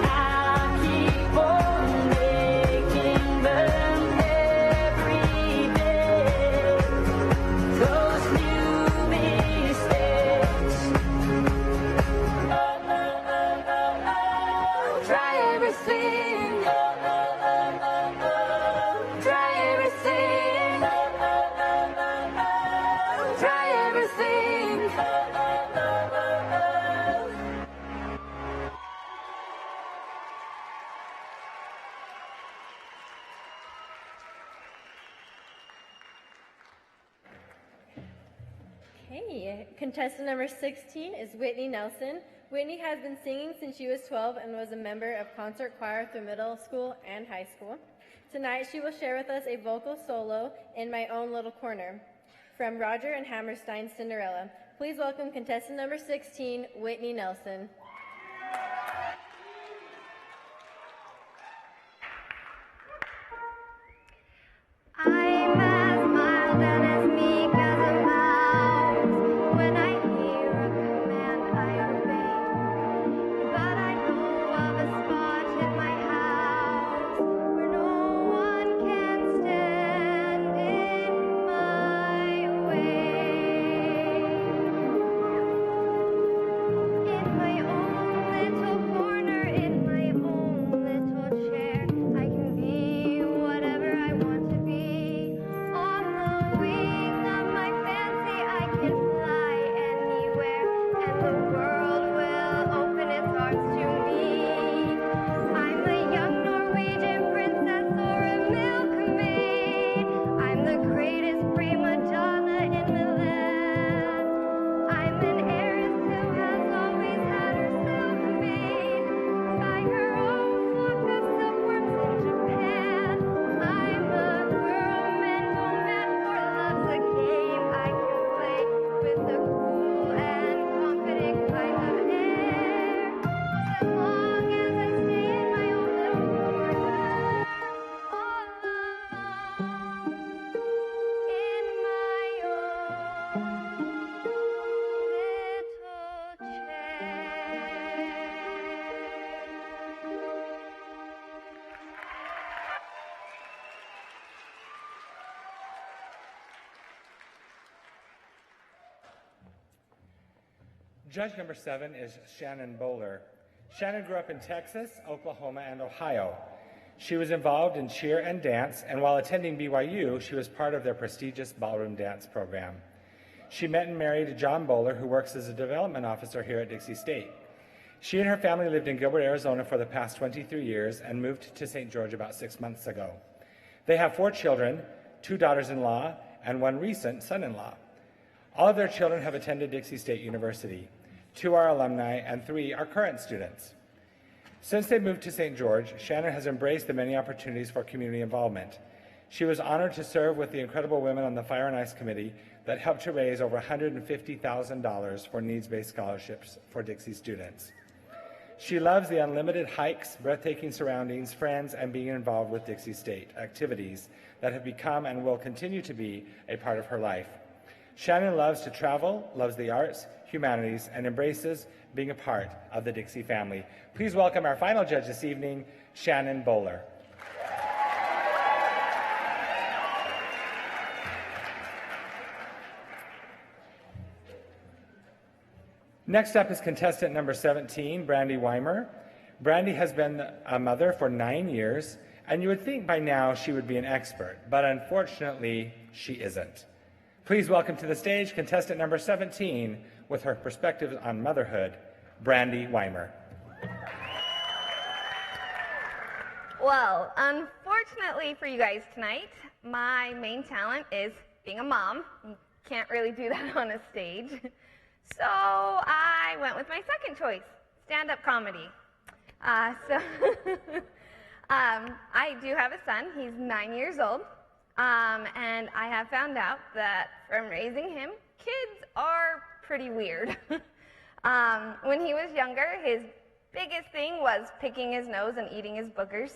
I'll keep on making them every day. Those new mistakes. Try everything. Try everything. Try everything. Okay, contestant number 16 is Whitney Nelson. Whitney has been singing since she was 12 and was a member of concert choir through middle school and high school. Tonight she will share with us a vocal solo in My Own Little Corner from Roger and Hammerstein's Cinderella. Please welcome contestant number 16, Whitney Nelson. I'm as mild and as meek as a mouse. When I hear a command, I obey. But I know of a spot in my house where no one can stand in my way. In my own little corner, in my own little chair, I can be whatever I want to be. On the wing of my fancy, I can fly anywhere, and the world will open its arms to me. I'm a young Norwegian princess or a milkmaid. I'm the greatest prima donna in the land. I'm an heiress who has always had herself made by her own flock of silkworms in Japan. I'm a girl meant no man, for love's a game I can play with a cool and confident kind of air. Just as long as I stay in my own little corner, all alone in my own little chair. Judge number 7 is Shannon Bowler. Shannon grew up in Texas, Oklahoma, and Ohio. She was involved in cheer and dance, and while attending BYU, she was part of their prestigious ballroom dance program. She met and married John Bowler, who works as a development officer here at Dixie State. She and her family lived in Gilbert, Arizona for the past 23 years and moved to St. George about 6 months ago. They have 4 children, 2 daughters-in-law, and 1 recent son-in-law. All of their children have attended Dixie State University. 2 are alumni and 3 are current students. Since they moved to St. George, Shannon has embraced the many opportunities for community involvement. She was honored to serve with the incredible women on the Fire and Ice Committee that helped to raise over $150,000 for needs-based scholarships for Dixie students. She loves the unlimited hikes, breathtaking surroundings, friends, and being involved with Dixie State activities that have become and will continue to be a part of her life. Shannon loves to travel, loves the arts, humanities, and embraces being a part of the Dixie family. Please welcome our final judge this evening, Shannon Bowler. Next up is contestant number 17, Brandy Weimer. Brandy has been a mother for 9 years, and you would think by now she would be an expert, but unfortunately, she isn't. Please welcome to the stage contestant number 17 with her perspectives on motherhood, Brandy Weimer. Well, unfortunately for you guys tonight, my main talent is being a mom. You can't really do that on a stage. So I went with my second choice, stand-up comedy. I do have a son. He's 9 years old. And I have found out that from raising him, kids are pretty weird. When he was younger, his biggest thing was picking his nose and eating his boogers.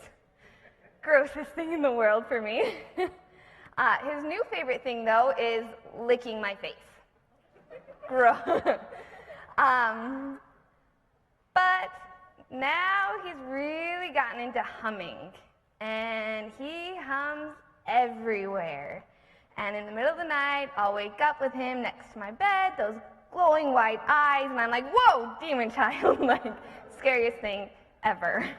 Grossest thing in the world for me. His new favorite thing, though, is licking my face. Gross. But now he's really gotten into humming, and he hums everywhere. And in the middle of the night, I'll wake up with him next to my bed, those glowing white eyes, and I'm like, whoa, demon child, like, scariest thing ever.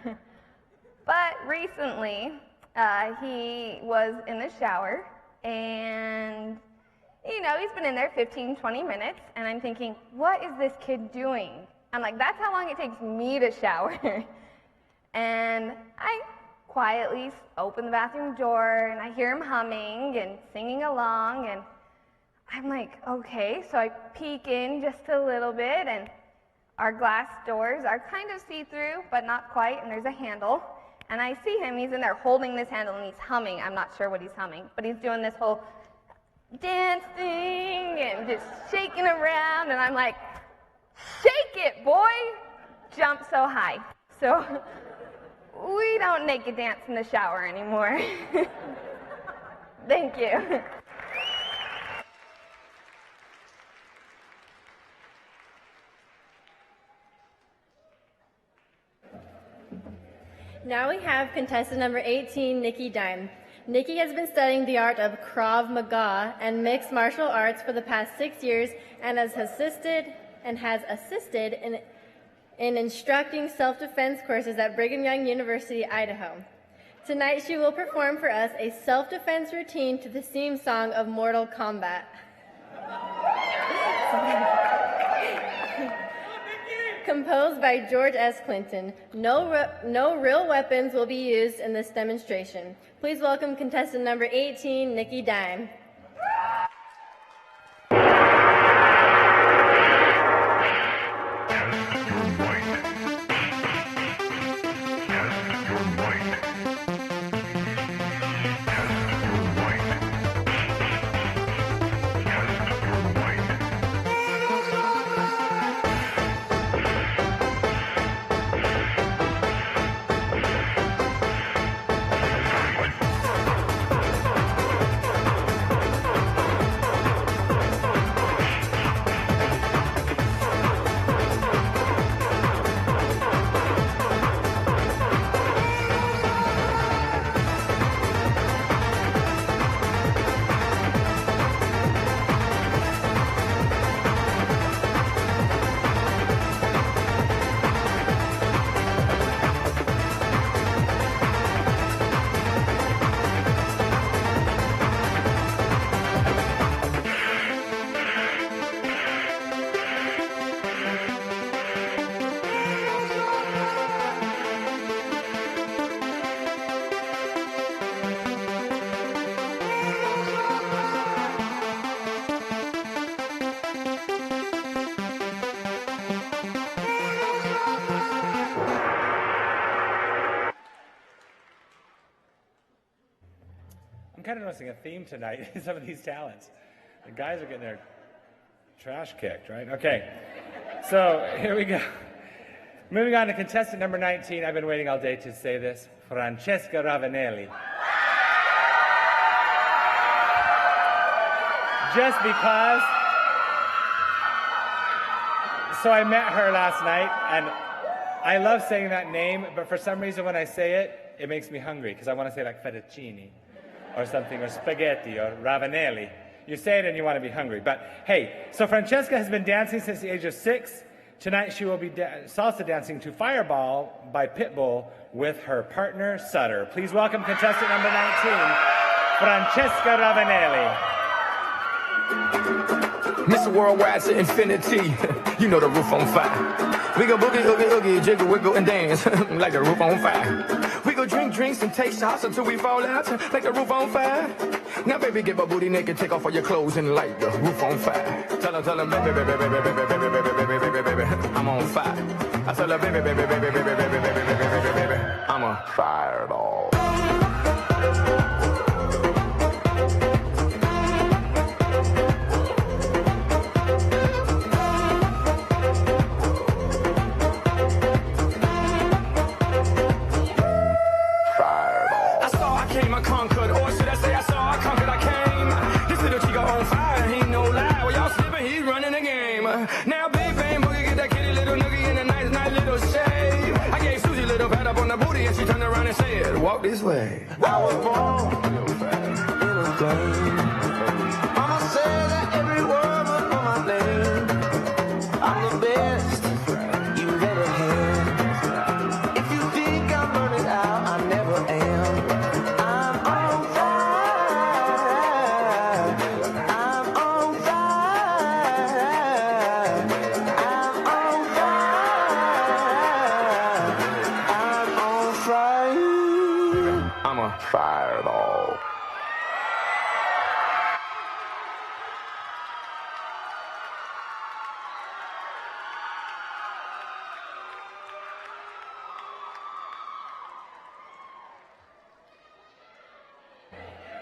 But recently, he was in the shower, and you know, he's been in there 15, 20 minutes, and I'm thinking, what is this kid doing? I'm like, that's how long it takes me to shower. And I quietly open the bathroom door, and I hear him humming and singing along, and I'm like, okay. So I peek in just a little bit, and our glass doors are kind of see-through, but not quite, and there's a handle. And I see him, he's in there holding this handle, and he's humming. I'm not sure what he's humming, but he's doing this whole dance thing and just shaking around, and I'm like, shake it, boy! Jump so high. So we don't naked dance in the shower anymore. Thank you. Now we have contestant number 18, Nikki Dime. Nikki has been studying the art of Krav Maga and mixed martial arts for the past 6 years and has assisted in instructing self-defense courses at Brigham Young University, Idaho. Tonight she will perform for us a self-defense routine to the theme song of Mortal Kombat. Composed by George S. Clinton. No real weapons will be used in this demonstration. Please welcome contestant number 18, Nikki Dime. noticing a theme tonight in some of these talents. The guys are getting their trash kicked, right? Okay, so here we go. Moving on to contestant number 19. I've been waiting all day to say this. Francesca Ravanelli. Just because. So I met her last night, and I love saying that name, but for some reason when I say it, it makes me hungry, because I want to say like fettuccine or something, or spaghetti, or Ravanelli. You say it and you want to be hungry. But hey, so Francesca has been dancing since the age of 6. Tonight she will be salsa dancing to Fireball by Pitbull with her partner Sutter. Please welcome contestant number 19, Francesca Ravanelli. Mr. Worldwide to infinity, you know the roof on fire. We go boogie, oogie, oogie, jiggle, wiggle, and dance like the roof on fire. We go drink drinks and take shots until we fall out like the roof on fire. Now, baby, get my booty naked, take off all your clothes and light the roof on fire. Tell her, baby, baby, baby, baby, baby, baby, baby, baby, baby, I'm on fire. I tell her, baby, baby, baby, baby, baby, baby, baby, baby, baby, I'm a fireball. Now, big bang boogie, get that kitty little noogie in a nice, nice little shade. I gave Susie a little pat up on the booty, and she turned around and said, walk this way. I was born in a flame. Mama said that every word was on my name. I'm the best you've ever had. If you think I'm burning out, I never am. I'm on fire. I'm on fire. I'm a fireball.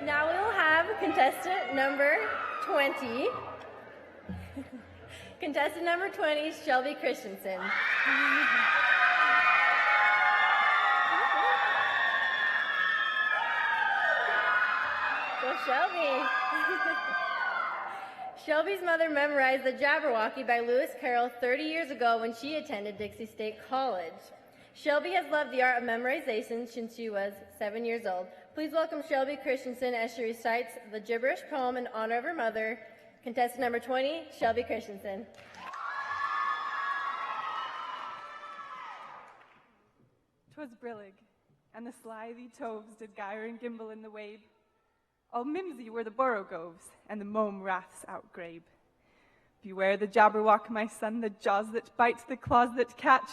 Now we'll have contestant number 20. Contestant number 20, Shelby Christensen. Go Shelby. Shelby's mother memorized the Jabberwocky by Lewis Carroll 30 years ago when she attended Dixie State College. Shelby has loved the art of memorization since she was 7 years old. Please welcome Shelby Christensen as she recites the gibberish poem in honor of her mother. Contestant number 20, Shelby Christensen. 'Twas brillig, and the slithy toves did gyre and gimble in the wabe. All mimsy were the borogoves, and the mome raths outgrabe. Beware the jabberwock, my son, the jaws that bite, the claws that catch.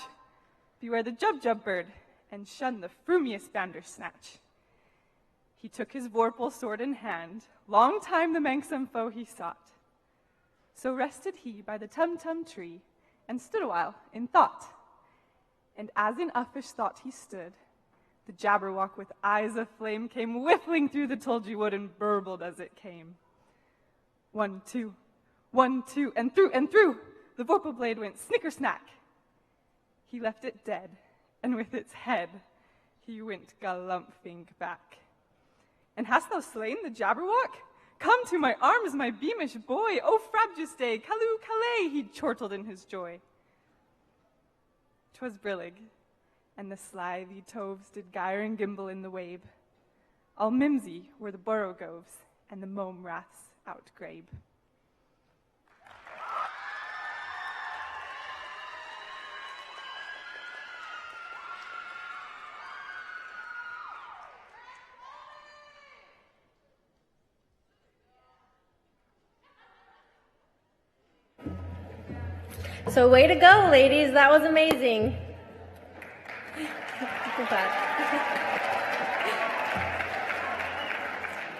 Beware the jub-jub bird, and shun the frumious bandersnatch. He took his vorpal sword in hand, long time the manxome foe he sought. So rested he by the tum-tum tree, and stood a while in thought. And as in uffish thought he stood, the jabberwock with eyes of flame came whiffling through the tulgey wood and burbled as it came. 1, 2, 1, 2, and through, the vorpal blade went snicker-snack. He left it dead, and with its head he went galumphing back. And hast thou slain the jabberwock? Come to my arms, my beamish boy. O frabjuste, calloo calais, he chortled in his joy. 'Twas brillig, and the slithy toves did gyre and gimble in the wabe. All mimsy were the borogoves, and the mome raths outgrabe. So way to go, ladies. That was amazing.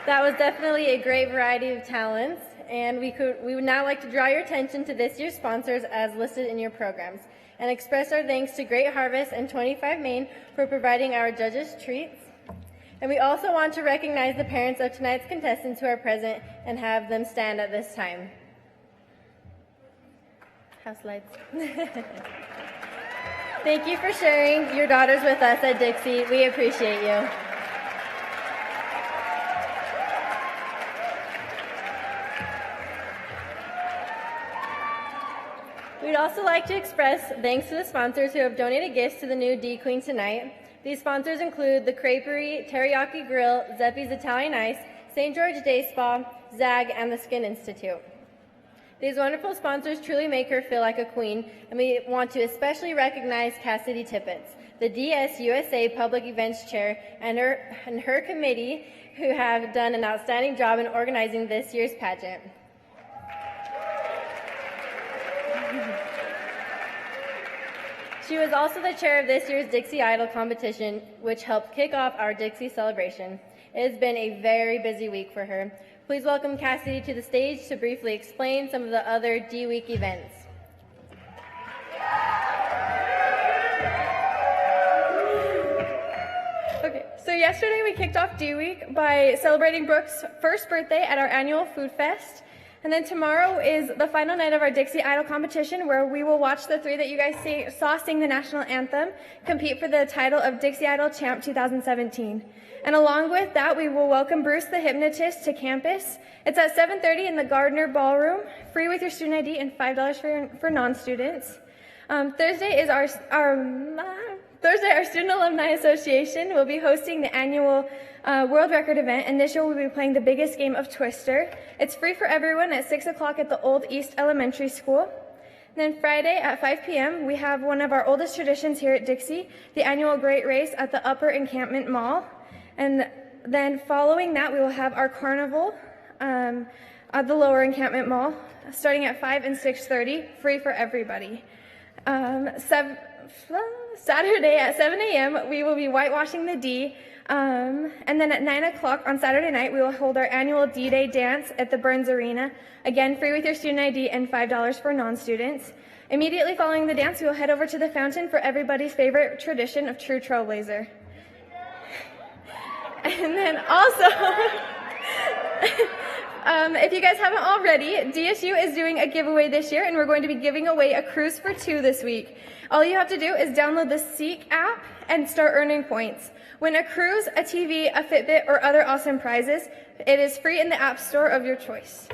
That was definitely a great variety of talents, and we would now like to draw your attention to this year's sponsors as listed in your programs, and express our thanks to Great Harvest and 25 Main for providing our judges treats. And we also want to recognize the parents of tonight's contestants who are present and have them stand at this time. House lights. Thank you for sharing your daughters with us at Dixie. We appreciate you. We'd also like to express thanks to the sponsors who have donated gifts to the new D-Queen tonight. These sponsors include the Creperie, Teriyaki Grill, Zeppi's Italian Ice, St. George Day Spa, ZAG, and the Skin Institute. These wonderful sponsors truly make her feel like a queen, and we want to especially recognize Cassidy Tippett, the DSUSA Public Events Chair, and her committee, who have done an outstanding job in organizing this year's pageant. She was also the chair of this year's Dixie Idol competition, which helped kick off our Dixie celebration. It has been a very busy week for her. Please welcome Cassidy to the stage to briefly explain some of the other D-Week events. Okay, so yesterday we kicked off D-Week by celebrating Brooke's first birthday at our annual food fest. And then tomorrow is the final night of our Dixie Idol competition, where we will watch the three that you guys saw sing the national anthem compete for the title of Dixie Idol Champ 2017. And along with that, we will welcome Bruce the Hypnotist to campus. It's at 7:30 in the Gardner Ballroom, free with your student ID and $5 for non-students. Thursday is our Student Alumni Association will be hosting the annual World Record event, and this year we'll be playing the biggest game of Twister. It's free for everyone at 6 o'clock at the Old East Elementary School. Then Friday at 5 p.m., we have one of our oldest traditions here at Dixie, the annual Great Race at the Upper Encampment Mall. And then following that, we will have our carnival at the Lower Encampment Mall, starting at 5 and 6:30, free for everybody. Saturday at 7 a.m., we will be whitewashing the D. And then at 9 o'clock on Saturday night, we will hold our annual D-Day dance at the Burns Arena. Again, free with your student ID and $5 for non-students. Immediately following the dance, we will head over to the fountain for everybody's favorite tradition of True Trailblazer. And then also, if you guys haven't already, DSU is doing a giveaway this year, and we're going to be giving away a cruise for two this week. All you have to do is download the Seek app and start earning points. Win a cruise, a TV, a Fitbit, or other awesome prizes. It is free in the app store of your choice.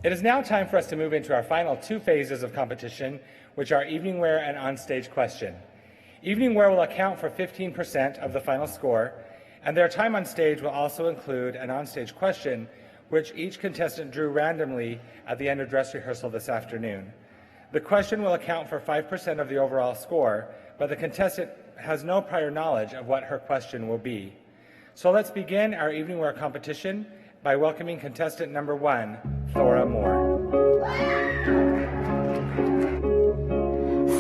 It is now time for us to move into our final two phases of competition, which are evening wear and onstage question. Evening wear will account for 15% of the final score, and their time on stage will also include an onstage question, which each contestant drew randomly at the end of dress rehearsal this afternoon. The question will account for 5% of the overall score, but the contestant has no prior knowledge of what her question will be. So let's begin our evening wear competition by welcoming contestant number 1, Thora Moore.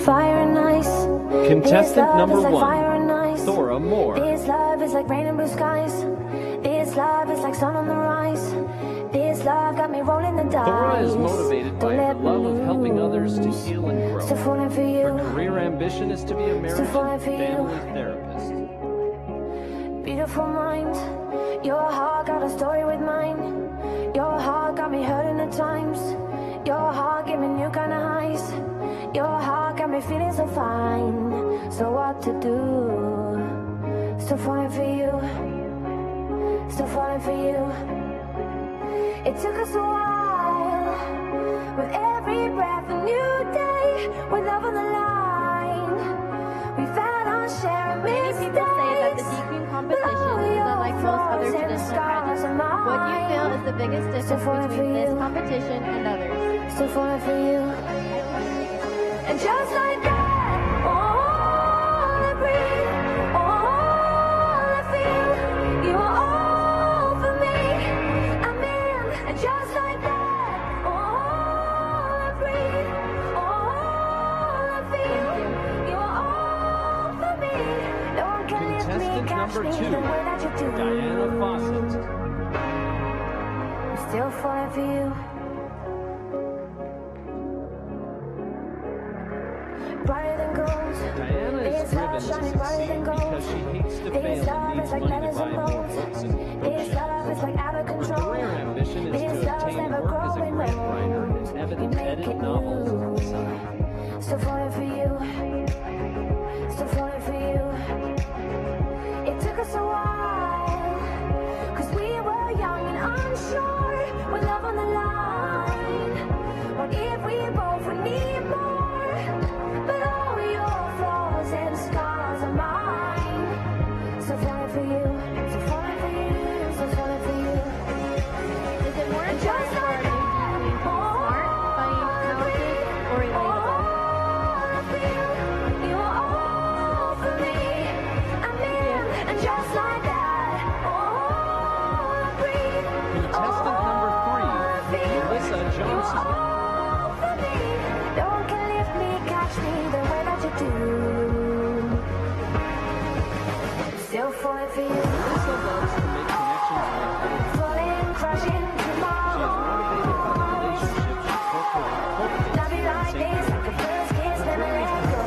Fire and ice. Contestant number like 1, fire and ice. Thora Moore. This love is like rain and blue skies. This love is like sun on the rise. This love got me rolling the dice. Thora is motivated by her love of helping others to heal and grow. Still falling for you. Her career ambition is to be a marriage and family therapist. Beautiful mind. Your heart got a story with mine. Your heart got me hurting at times. Your heart gave me new kind of highs. Your heart got me feeling so fine. So what to do? Still falling for you. Still falling for you. It took us a while. With every breath a new day. With love on the line. We've had our share of mistakes. Many people say that the D-Queen competition is unlike most other traditional pageants. What do you feel is the biggest difference between this competition and others? Still falling for you. And just like that, all I breathe, all I feel, you are all for me. I'm in. And just like that, all I breathe, all I feel, you are all for me. No one can lift me, Contestant catch number me 2, the way that you do. Diana Fawcett. I'm still falling for you. determined to succeed because she hates to fail and needs money to buy more books and bookshelves. Her career ambition is to obtain work as a grant writer and edit novels on the side. Still falling for you. Still falling for you. It took us a while, 'cause we were young and unsure, with love on the line. What if we both would need more? But all your flaws and scars are mine. Still falling for you. Still falling for you. Still falling for you. Is it more important for you to be smart, funny, talented, or relatable? Contestant number 3, Melissa Johnson. Don't can lift me, catch me the way that you do. Still falling for you. Melissa loves to make connections with others. Falling, crashing tomorrow. She is motivated by the relationships she cultivates Love you like this, like a first kiss, never let go.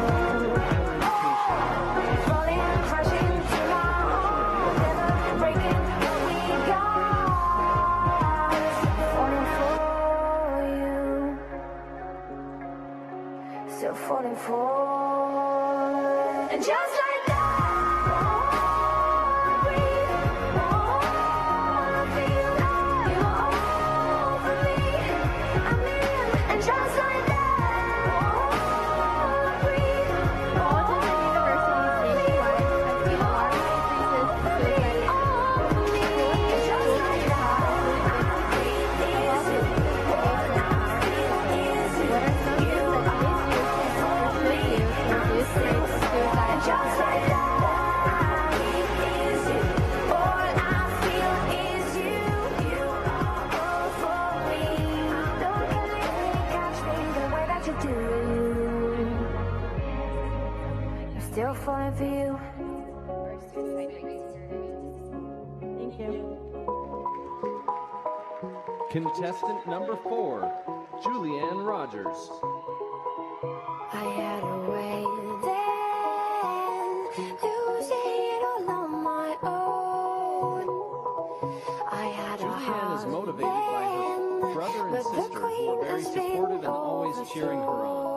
Falling, crashing tomorrow. Never breaking what we got. Falling for you. Still falling for. And just like that. Still falling for you. Thank you. Contestant number 4, Julianne Rogers. I had a way then, losing it all on my own. I had a Julianne is heart motivated by her brother and sister who are very supportive and always cheering her on.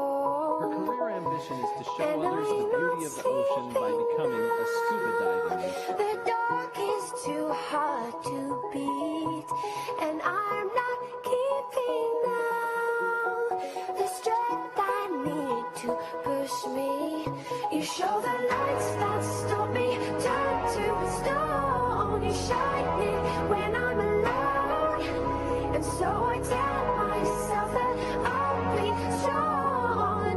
Her career ambition is to show others the beauty of the ocean by becoming a scuba diving instructor. The dark is too hard to beat, and I'm not keeping now the strength I need to push me. You show the lights that stop me, turn to stone. You shine me when I'm alone, and so I tell myself that I'll be strong.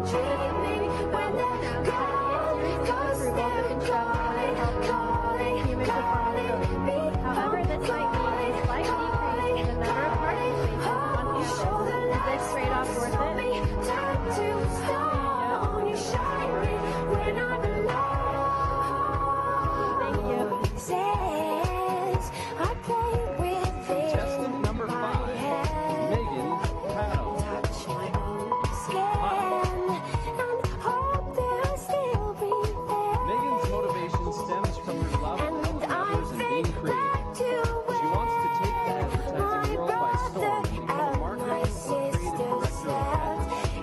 Dreaming when they're gone, 'cause they're calling, calling, calling me. However, this might be a slight decrease in the number of participants in one campus. Is this trade-off worth it? Turn to stone. You shine me when I'm alone. Thank you. Says I play with it. Contestant number 5, Megan Powell. Touch my own skin and hope they'll still be there. Megan's motivation stems from her love of helping others and being creative. She wants to take the advertising world by storm, become a marketing and creative director of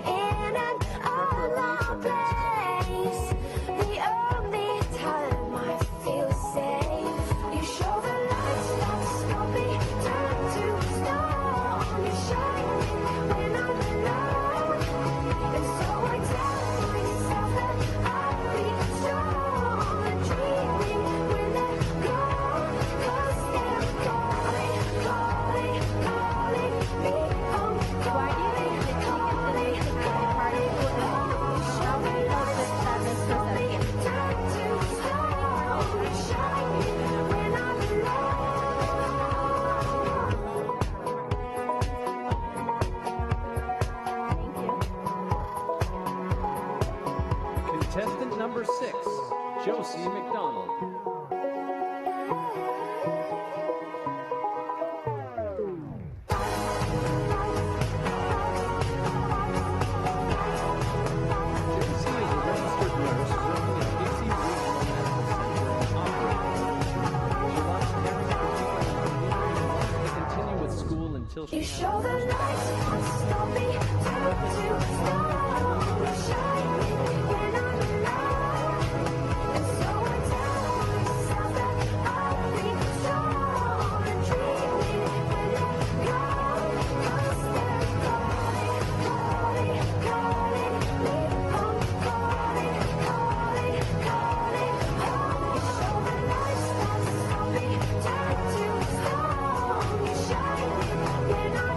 In an unknown place, the only time I feel safe. You show the lights that stop me, turn to stone. You shine me when I'm alone, and so I tell myself that I'll be strong. Dreaming when they're gone, 'cause they're calling, calling, calling me home. Why do you think that she considers taking part in How can you help this sadness perception? Contestant number 6, Josie McDonald. Josie is a registered nurse working at Dixie until she You has show the lights, stop me, turn to stone. You shine me when I'm alone. And so I tell myself that I'll be strong and treat me when let go. 'Cause they're calling, calling, calling me home, calling, calling, calling home. You show the lights, stop me, turn to stone. You shine me when I'm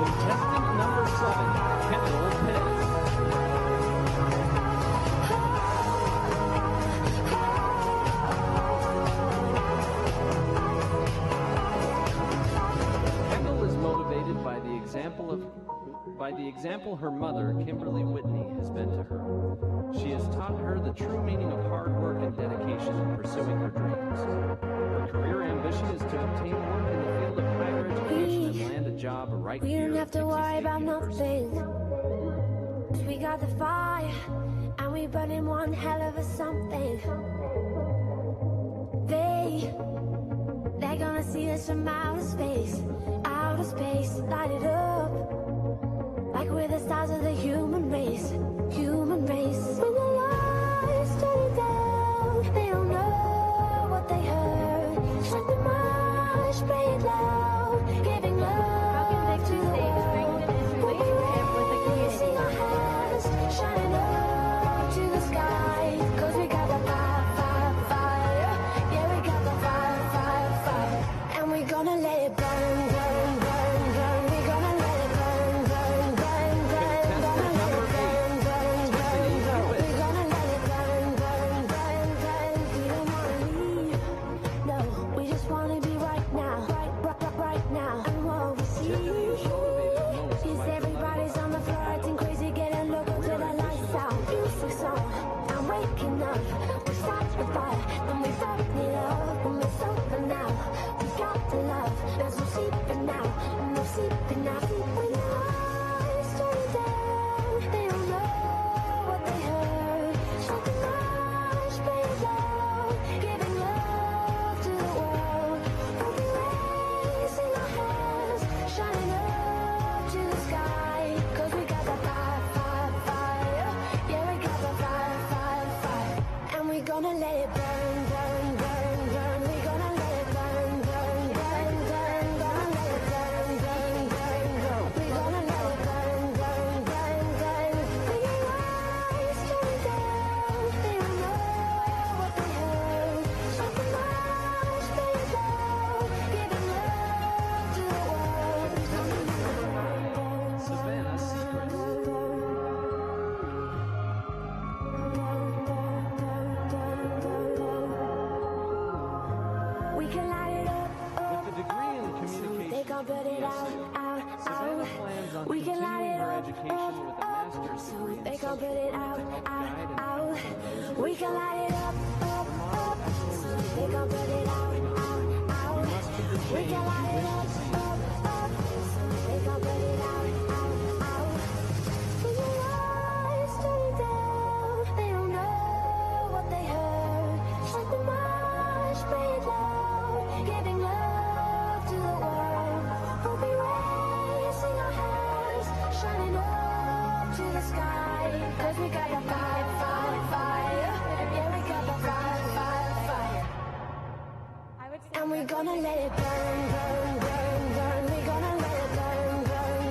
Contestant number 7, Kendall Pitts. Kendall is motivated by the example her mother, Kimberly Whitney, has been to her. She has taught her the true meaning of hard work and dedication in pursuing her dreams. Her career ambition is to obtain work in the field of higher education and land a job right We here don't at have to Dixie worry State about University. nothing. 'Cause we got the fire, and we burning one hell of a something. They're gonna see us from outer space, light it up. Like we're the stars of the human race, human race. When the lights turn down, they don't know what they heard. Something much, play it loud, giving love to the world. We'll be raising our hands, shining up to the sky. 'Cause we got the fire, fire, fire. Yeah, we got the fire, fire, fire. And we're gonna let it burn, burn, burn, burn. We're gonna let it burn, burn, burn, burn. Gonna let it burn, burn, burn, burn. We're gonna let it burn, burn, burn, burn. We don't wanna leave, no. We just wanna be right now, right now. And what we see is everybody's on the floor acting crazy, getting local till the lights out. Music's on, I'm waking up. We start the fire, then we burn it up. And it's over now. We got the love, there's no sleeping now, no sleeping now. When the lights turn down, they don't know what they heard. Something much, play it loud, giving love to the world. We'll be raising our hands, shining up to the sky. 'Cause we got the fire, fire, fire. Yeah, we got the fire, fire, fire. And we're gonna let it burn, burn, burn, burn. We're gonna let it burn, burn, burn, burn. Gonna let it burn, burn, burn, burn. We're gonna let it burn, burn, burn, burn. When your lights turn down, they don't know what they heard. Something much, play it loud, giving love to the world. Savannah Secret. We can light it up, With a degree in communication, they gon' put it out, out, Savannah out. plans on We can light continuing it her up, education with a master's degree in they gon' social put it work out, to help out, guide and out. mentor We can light it up, they gon' put it out, out, out. We can light it up, they gon' put it out, out, out. When your lights turn down, they don't know what they heard. Something much, play it loud, giving love to the world. We'll be raising our hands, shining up to the sky. 'Cause we got the fire, fire, fire. Yeah, we got the fire, fire, fire. And we're gonna let it burn, burn, burn, burn. We're gonna let it burn, burn,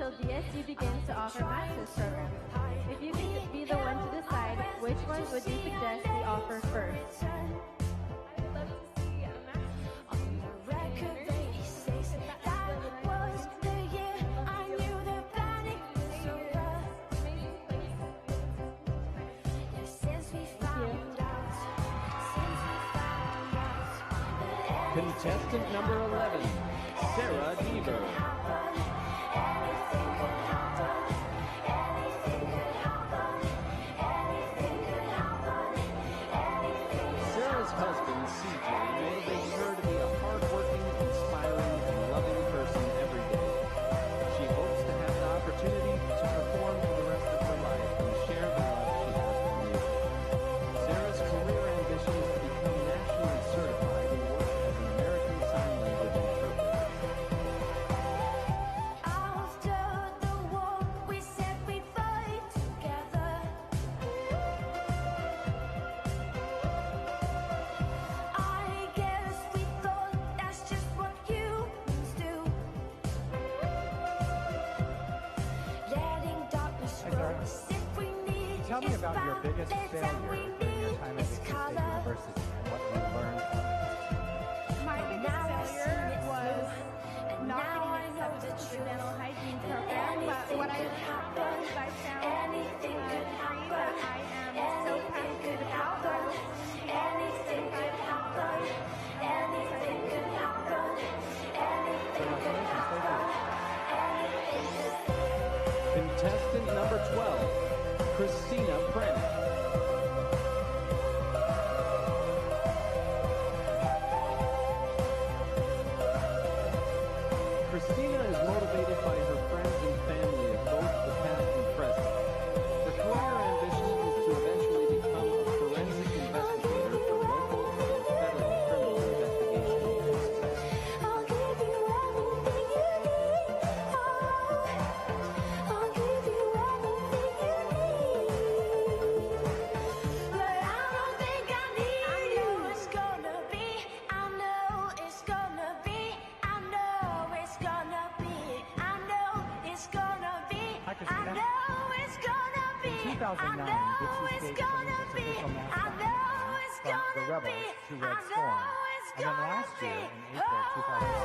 until DSU begins to offer master's programs. If you could be the one to decide, which ones would you suggest we offer first? Contestant number 11, Sarah Deaver. Sarah's husband, CJ, motivates her to be a hardworking, inspiring, and loving person every day. She hopes to have the opportunity to perform for the rest of her life and share the love she has for music. Sarah's career ambition is to become nationally certified and work as an American Sign Language interpreter. Tell me about your biggest failure during your time at Dixie State University and what you learned from it. My biggest failure was not getting accepted to the dental hygiene program, but what I found is I found a degree that I am so passionate about. Anything could happen. Anything could happen. Anything could happen. Contestant number 12, Christina Prentice. Christina is motivated by her friends and family of both the past and present. Her career ambition is to eventually become a forensic investigator for local and federal criminal investigation agencies. Hi, Christina. In 2009, Dixie State changed its official mascot from the Rebels to Red Storm. And then last year, in April 2016,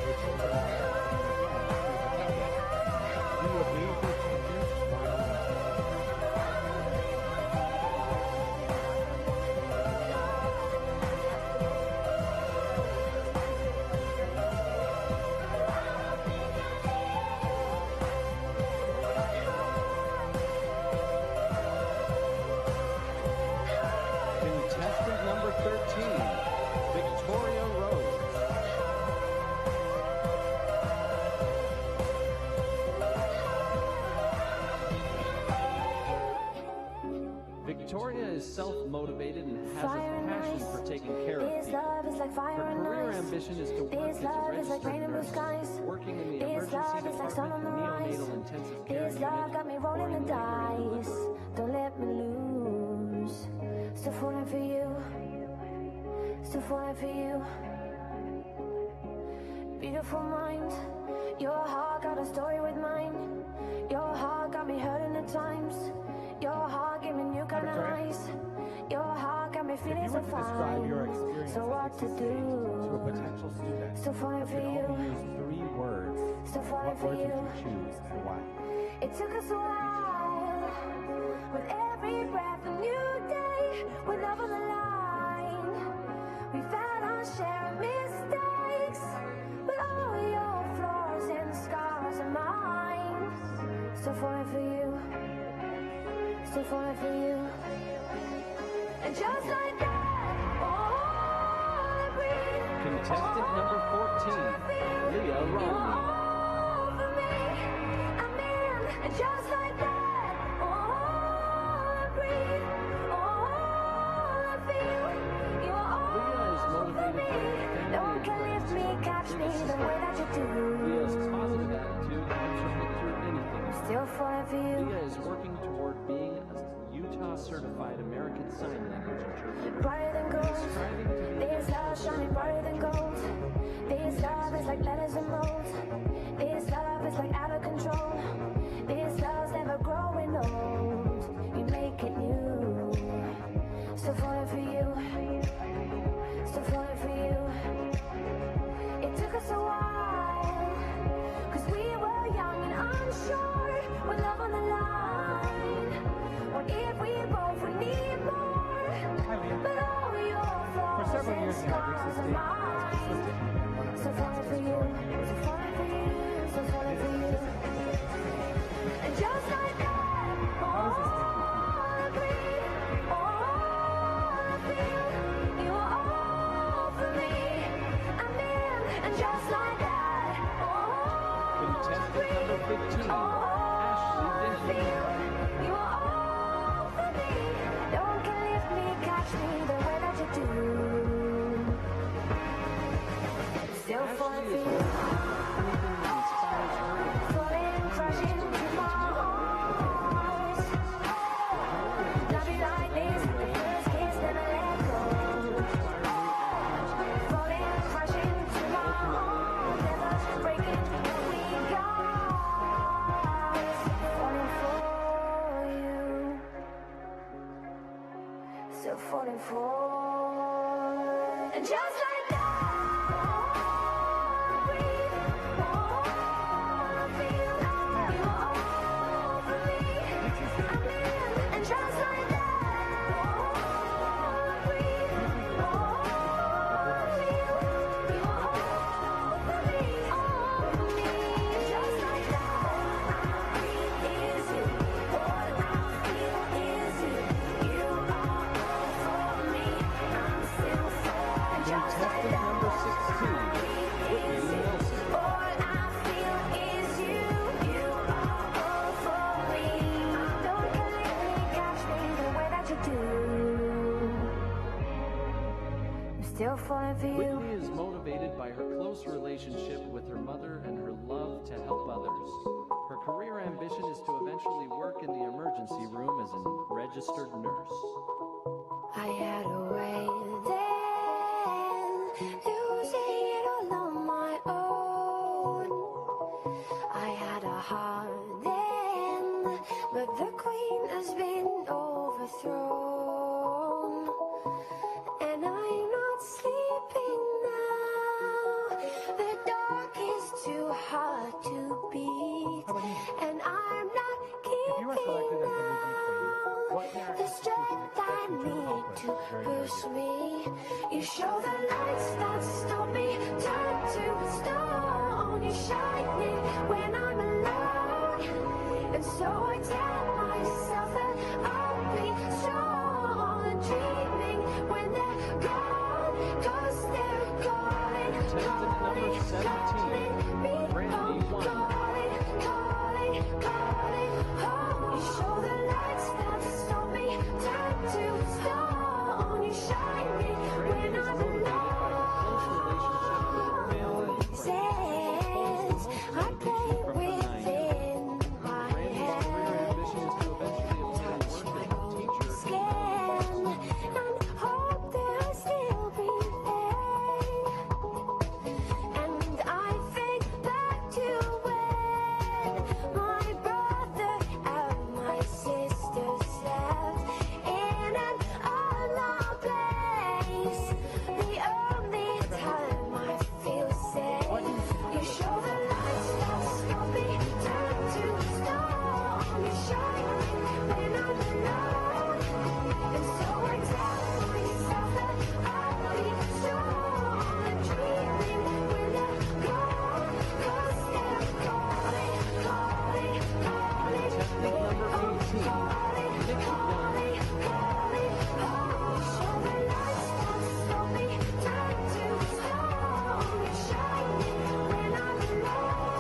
they changed their mascot again to the Rebels. Do you agree with these changes? Why not? Contestant number 13, Victoria Rose. Victoria is self-motivated and has a passion for taking care of people. Her career ambition is to work as a registered nurse, working in the emergency department, neonatal intensive care unit, or in labor. Don't let me lose. Still falling for you. Still falling for you. Beautiful mind. Your heart got a story with mine. Your heart got me hurting at times. Your heart gave me new kind of eyes. Your heart got me feeling so Describe your fine. experience So at what to Dixie State to a do? potential student. Still falling for You can you. only use 3 words. Still falling What for words would you. you choose and why? It took us a while. With every breath, a new day. With love on the line. We've had our share of mistakes. But all your flaws and scars are mine. Still falling for you. Still falling for you. And just like that, all I breathe. Contestant number 14, Leah Romney. And just like that, all I breathe, all I feel, you're all for me. No one can lift me, catch me the way that you do. Leah's positive attitude helps her get through anything. Still falling for you. Leah is working toward being a Utah certified American Sign Language interpreter. Brighter than gold, this love shining brighter than gold. This love is like letters and mold. This love is like out of control. This love's never growing old. You make it new. Still falling for you. Still falling for you. It took us a while, 'cause we were young and unsure, with love on the line. What if we both would need more? But all your flaws and scars are mine. Still falling for you. Still falling for you. Still falling for you. And just like that, all I breathe, all I feel, you are all for me. I'm in, and just like that, all Contestant number 15, Ashley Dingley. you are all for me. No one can lift me, catch me the way that you do. Still falling for you. Falling, crashing to my heart. Love you like this, the first kiss, never let go. Falling, crashing to my heart, never breaking what we got. Falling for you. Still falling for. And just like that. Contestant number 16, Whitney Nelson. Still falling for you. Whitney is motivated by her close relationship with her mother and her love to help others. Her career ambition is to eventually work in the emergency room as a registered nurse. I had a way then, losing it all on my own. I had a heart then, but the queen has been overthrown. And I'm not sleeping now. The dark is too hard to beat, and I'm not keeping now the strength I need to push me. You show the lights that stop me, turn to stone. You shine it when I'm alone, and so I tell myself that I'll be strong. And dreaming when they're gone, 'cause they're calling, Contestant number 17, Brandy One. calling home. You show the lights that stop me, turn to stone. You shine me when I'm alone. Says I play within my head. Scan and hope that I still breathing. And I think back to when my brother and my sister slept in an unknown place. The only time I feel safe. You show the lights that stop me, turn to stone. You shine when I'm alone, and so I tell myself that I'll be strong. And dreaming when they're gone, 'cause they're calling, calling, calling me. Calling, calling, calling home. You show the lights that stop me, turn to stone. You shine when I'm alone.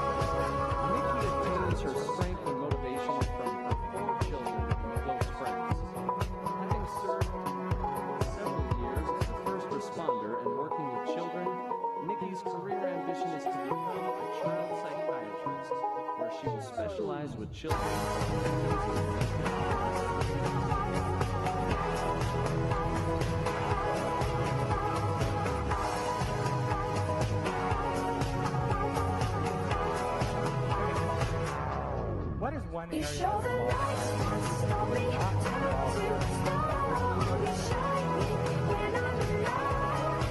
Nikki obtains her strength and motivation from her 4 children and close friends. Having served several years as a first responder and working with children, Nikki's career ambition is to become a child psychiatrist, where she will specialize with children. one area You is show the lights, stop me, turn to stone. You shine me when I'm alone.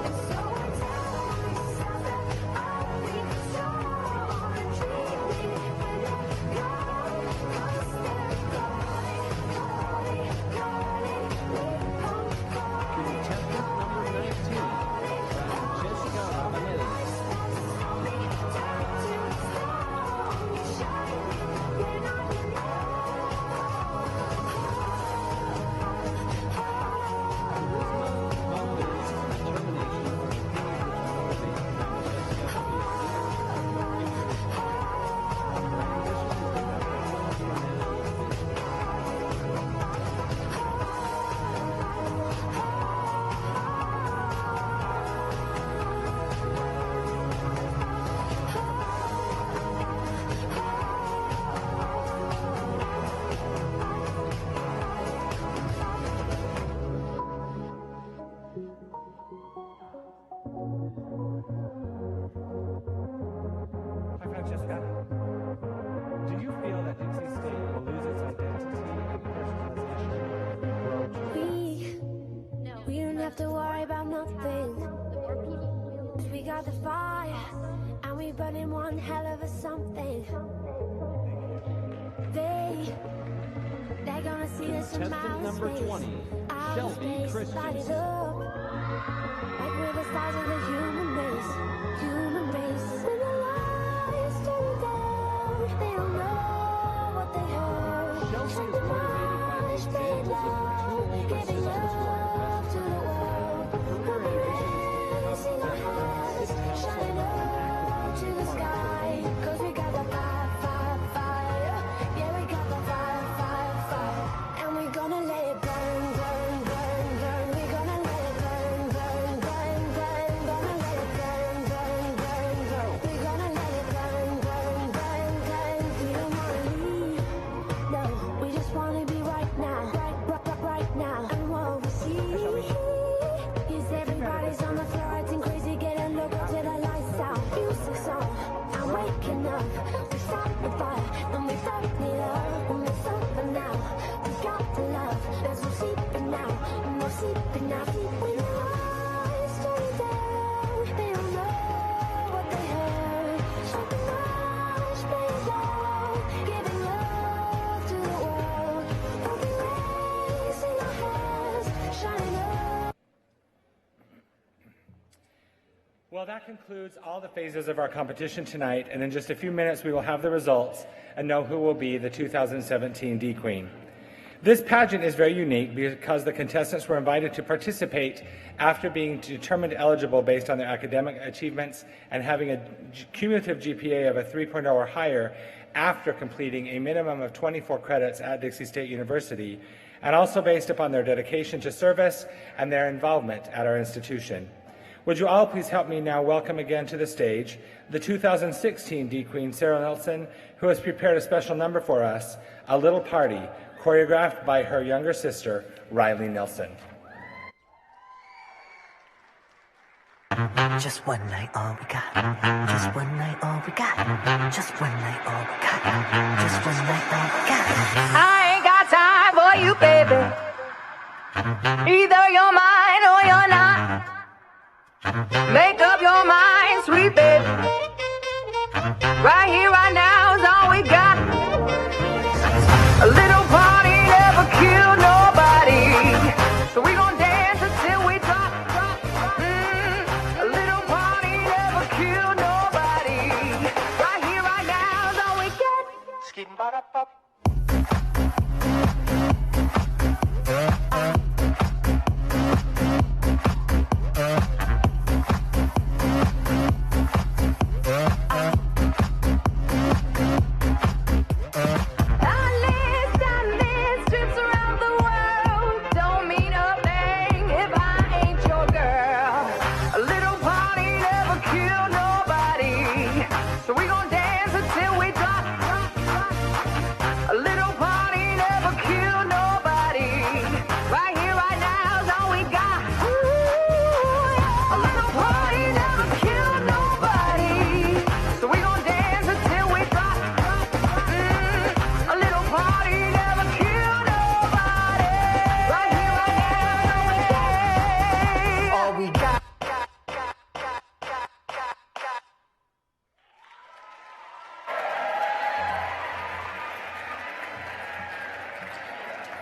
And so I tell myself that I'll be strong and treat me when I'm gone. 'Cause they're calling, Contestant number 19, Francesca Ramirez. Hi, Francesca. Do you feel that Dixie State will lose its identity and personalization? We don't have to worry about nothing. 'Cause we got the fire, and we burning one hell of a something. They're gonna see us from Contestant outer number space. 20, Outer Shelby space, light it Christensen. up. Like we're the stars of the human race, human race. When the lights turn down, they don't know what they heard. Shelby Shut is the motivated by the lights, baby, examples of her two older giving sisters who are love to the world. Her ambition is to Raising our hands, shining up to the sky. 'Cause we got the fire, fire, fire. Yeah, we got the fire, fire, fire. And we're gonna let it burn, burn, burn, burn. We're gonna let it burn, burn, burn, burn. Gonna let it burn, burn, burn, burn. We're gonna let it burn, burn, burn, burn. We don't wanna leave, no. We just wanna be right now, right now. And what we see is everybody's on the floor acting crazy, getting local till the lights out. Music's on, I'm waking up. We start the fire, and we burn it up. And it's over now. We got the love. There's no sleeping now, no sleeping now. When the lights turn down, they don't know what they heard. Shut the lights, play loud, giving love to the world. And we raising our hands, shining up. Well, that concludes all the phases of our competition tonight, and in just a few minutes we will have the results and know who will be the 2017 D-Queen. This pageant is very unique because the contestants were invited to participate after being determined eligible based on their academic achievements and having a cumulative GPA of a 3.0 or higher after completing a minimum of 24 credits at Dixie State University, and also based upon their dedication to service and their involvement at our institution. Would you all please help me now welcome again to the stage the 2016 D-Queen, Sarah Nelson, who has prepared a special number for us, A Little Party, choreographed by her younger sister, Riley Nelson. Just one night, all we got. Just one night, all we got. Just one night, all we got. Just one night, all we got. I ain't got time for you, baby. Either you're mine or you're not. Make up your mind, sweet baby. Right here, right now is all we got. A little party never killed nobody. So we gon' dance until we drop. A little party never killed nobody. Right here, right now is all we got. Skidding ba-da-ba.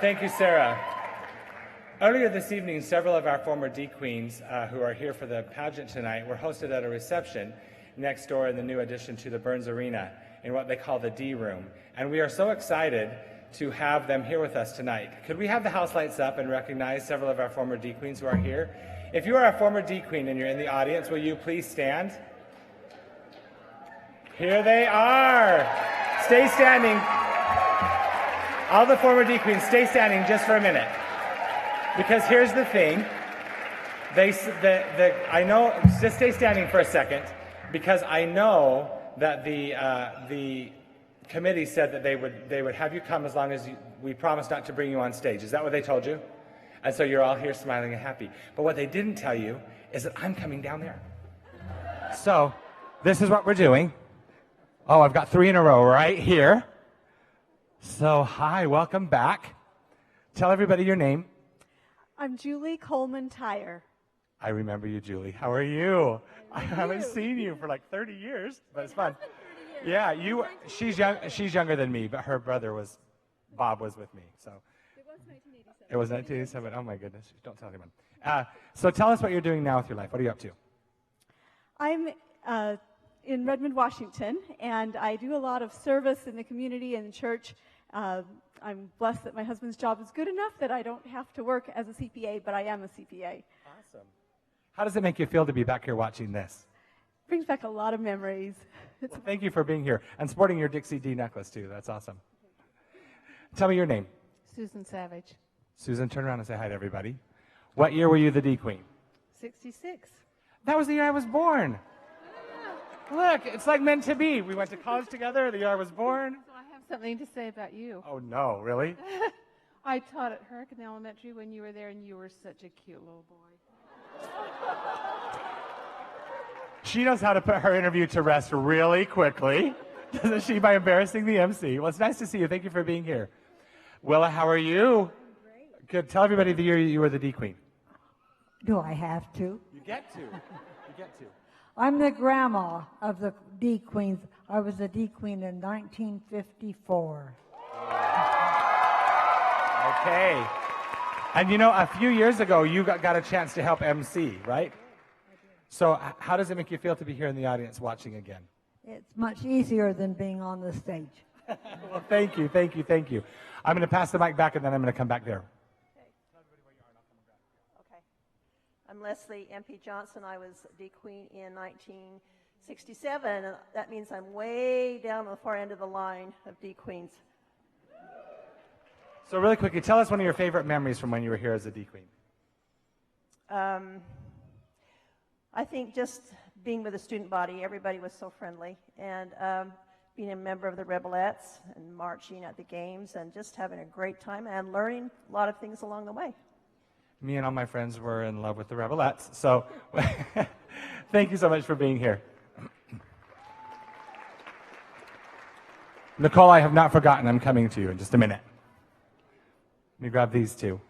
Thank you, Sarah. Earlier this evening, several of our former D-Queens who are here for the pageant tonight were hosted at a reception next door in the new addition to the Burns Arena in what they call the D Room. And we are so excited to have them here with us tonight. Could we have the house lights up and recognize several of our former D-Queens who are here? If you are a former D-Queen and you're in the audience, will you please stand? Here they are. Stay standing. All the former D-Queens, stay standing just for a minute. Because here's the thing. I know, just stay standing for a second, because I know that the committee said that they would have you come as long as we promised not to bring you on stage. Is that what they told you? And so you're all here smiling and happy. But what they didn't tell you is that I'm coming down there. So this is what we're doing. Oh, I've got 3 in a row right here. So hi, welcome back. Tell everybody your name. I'm Julie Coleman Tyre. I remember you, Julie. How are you? I haven't seen you for like 30 years, but it's fun. Yeah, she's younger than me, but her brother Bob was with me. So it was 1987. Oh my goodness, don't tell anyone. So tell us what you're doing now with your life. What are you up to? I'm in Redmond, Washington, and I do a lot of service in the community and in church. I'm blessed that my husband's job is good enough that I don't have to work as a CPA, but I am a CPA. Awesome. How does it make you feel to be back here watching this? Brings back a lot of memories. Well, thank you for being here and sporting your Dixie D necklace too. That's awesome. Tell me your name. Susan Savage. Susan, turn around and say hi to everybody. What year were you the D-Queen? 66. That was the year I was born. Look, it's like meant to be. We went to college together the year I was born. So I have something to say about you. Oh no, really? I taught at Hurricane Elementary when you were there, and you were such a cute little boy. She knows how to put her interview to rest really quickly, doesn't she, by embarrassing the MC? Well, it's nice to see you. Thank you for being here. Willa, how are you? Great. Good. Tell everybody the year you were the D-Queen. Do I have to? You get to. You get to. I'm the grandma of the D-Queens. I was a D-Queen in 1954. Okay. And you know, a few years ago, you got a chance to help MC, right? So how does it make you feel to be here in the audience watching again? It's much easier than being on the stage. Well, thank you, thank you, thank you. I'm going to pass the mic back, and then I'm going to come back there. Okay. I'm Leslie MP Johnson. I was D-Queen in 1967, and that means I'm way down the far end of the line of D-Queens. So really quickly, tell us one of your favorite memories from when you were here as a D-Queen. I think just being with the student body, everybody was so friendly, and being a member of the Rebelettes and marching at the games and just having a great time and learning a lot of things along the way. Me and all my friends were in love with the Rebelettes, so thank you so much for being here. Nicole, I have not forgotten. I'm coming to you in just a minute. Let me grab these two.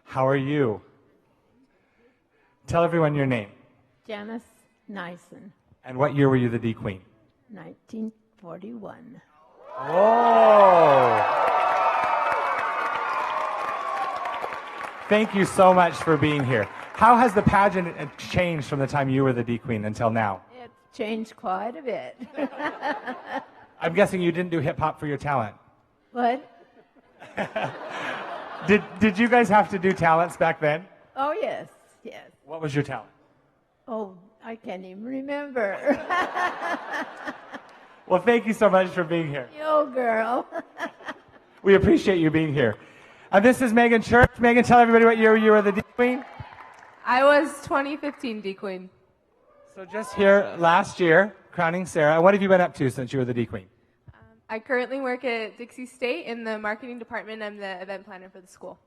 How are you? Tell everyone your name. Janice Nyson, And what year were you the D-Queen? 1941. Oh! Thank you so much for being here. How has the pageant changed from the time you were the D-Queen until now? It's changed quite a bit. I'm guessing you didn't do hip-hop for your talent. What? Did you guys have to do talents back then? Oh, yes, yes. What was your talent? Oh, I can't even remember. Well, thank you so much for being here. Yo, girl. We appreciate you being here. And this is Megan Church. Megan, tell everybody what year you were the D-Queen. I was 2015 D-Queen. So just here last year, crowning Sarah. What have you been up to since you were the D-Queen? I currently work at Dixie State in the marketing department. I'm the event planner for the school.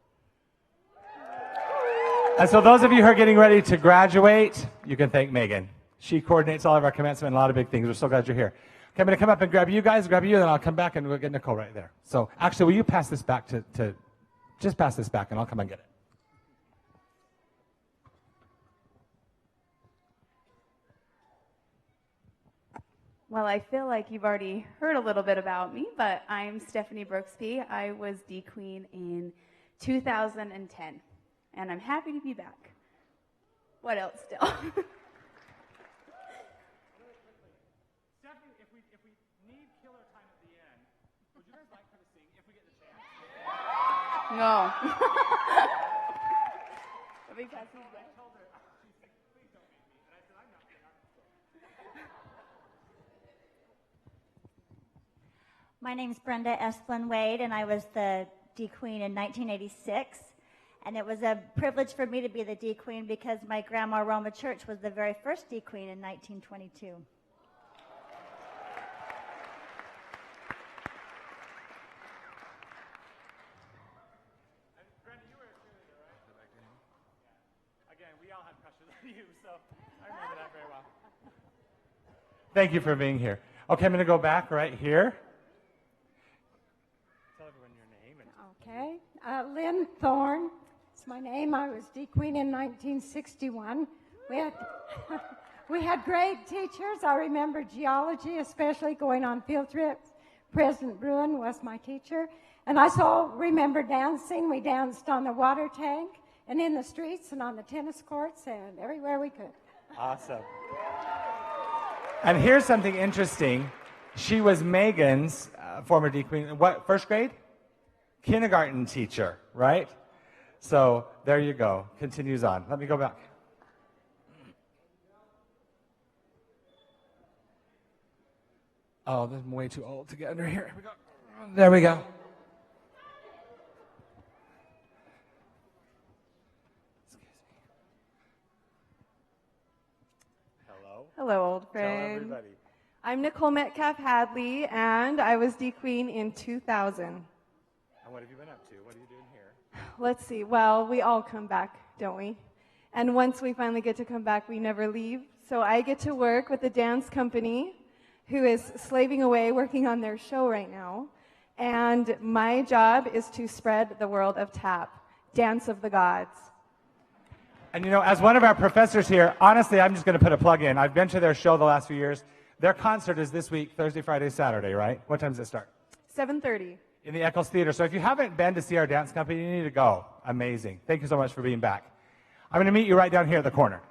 And so those of you who are getting ready to graduate, you can thank Megan. She coordinates all of our commencement and a lot of big things. We're so glad you're here. Okay, I'm going to come up and grab you guys, and then I'll come back and we'll get Nicole right there. So actually, will you pass this back just pass this back and I'll come and get it. Well, I feel like you've already heard a little bit about me, but I'm Stephanie Brooksby. I was D-Queen in 2010, and I'm happy to be back. What else still? Stephanie, if we need killer time at the end, would you guys like her to sing if we get the chance? No. Let me pass these back. My name's Brenda Esplin Wade, and I was the D-Queen in 1986. And it was a privilege for me to be the D-Queen because my grandma Roma Church was the very first D-Queen in 1922. Brenda, you were a cheerleader, right? Again, we all had crushes on you, so I remember that very well. Thank you for being here. Okay, I'm going to go back right here. Tell everyone your name. Okay. Lynn Thorne is my name. I was D-Queen in 1961. We had great teachers. I remember geology, especially going on field trips. President Bruin was my teacher. And I remember dancing. We danced on the water tank and in the streets and on the tennis courts and everywhere we could. Awesome. And here's something interesting. She was Megan's former D-Queen. What, first grade? Kindergarten teacher, right? So there you go. Continues on. Let me go back. Oh, I'm way too old to get under here. Here we go. There we go. Hello. Hello, old Tell friend. everybody. I'm Nicole Metcalf Hadley, and I was D-Queen in 2000. And what have you been up to? What are you doing here? Let's see. Well, we all come back, don't we? And once we finally get to come back, we never leave. So I get to work with a dance company who is slaving away working on their show right now. And my job is to spread the world of tap, Dance of the Gods. And you know, as one of our professors here, honestly, I'm just going to put a plug in. I've been to their show the last few years. Their concert is this week, Thursday, Friday, Saturday, right? What time does it start? 7:30. In the Eccles Theater. So if you haven't been to see our dance company, you need to go. Amazing. Thank you so much for being back. I'm going to meet you right down here at the corner.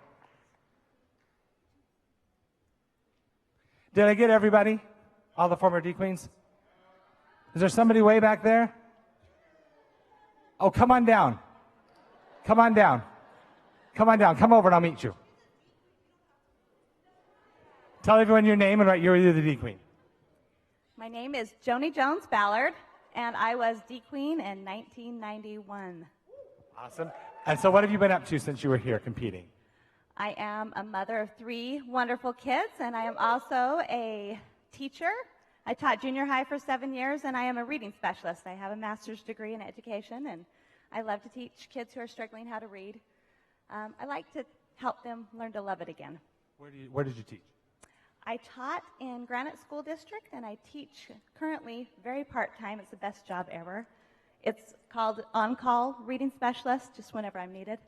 Did I get everybody? All the former D-Queens? Is there somebody way back there? Oh, come on down. Come on down. Come on down. Come over and I'll meet you. Tell everyone your name and what year you're the D-Queen. My name is Joni Jones Ballard, and I was D-Queen in 1991. Awesome. And so what have you been up to since you were here competing? I am a mother of 3 wonderful kids, and I am also a teacher. I taught junior high for 7 years, and I am a reading specialist. I have a master's degree in education, and I love to teach kids who are struggling how to read. I like to help them learn to love it again. Where did you teach? I taught in Granite School District, and I teach currently very part-time. It's the best job ever. It's called On-Call Reading Specialist, just whenever I'm needed.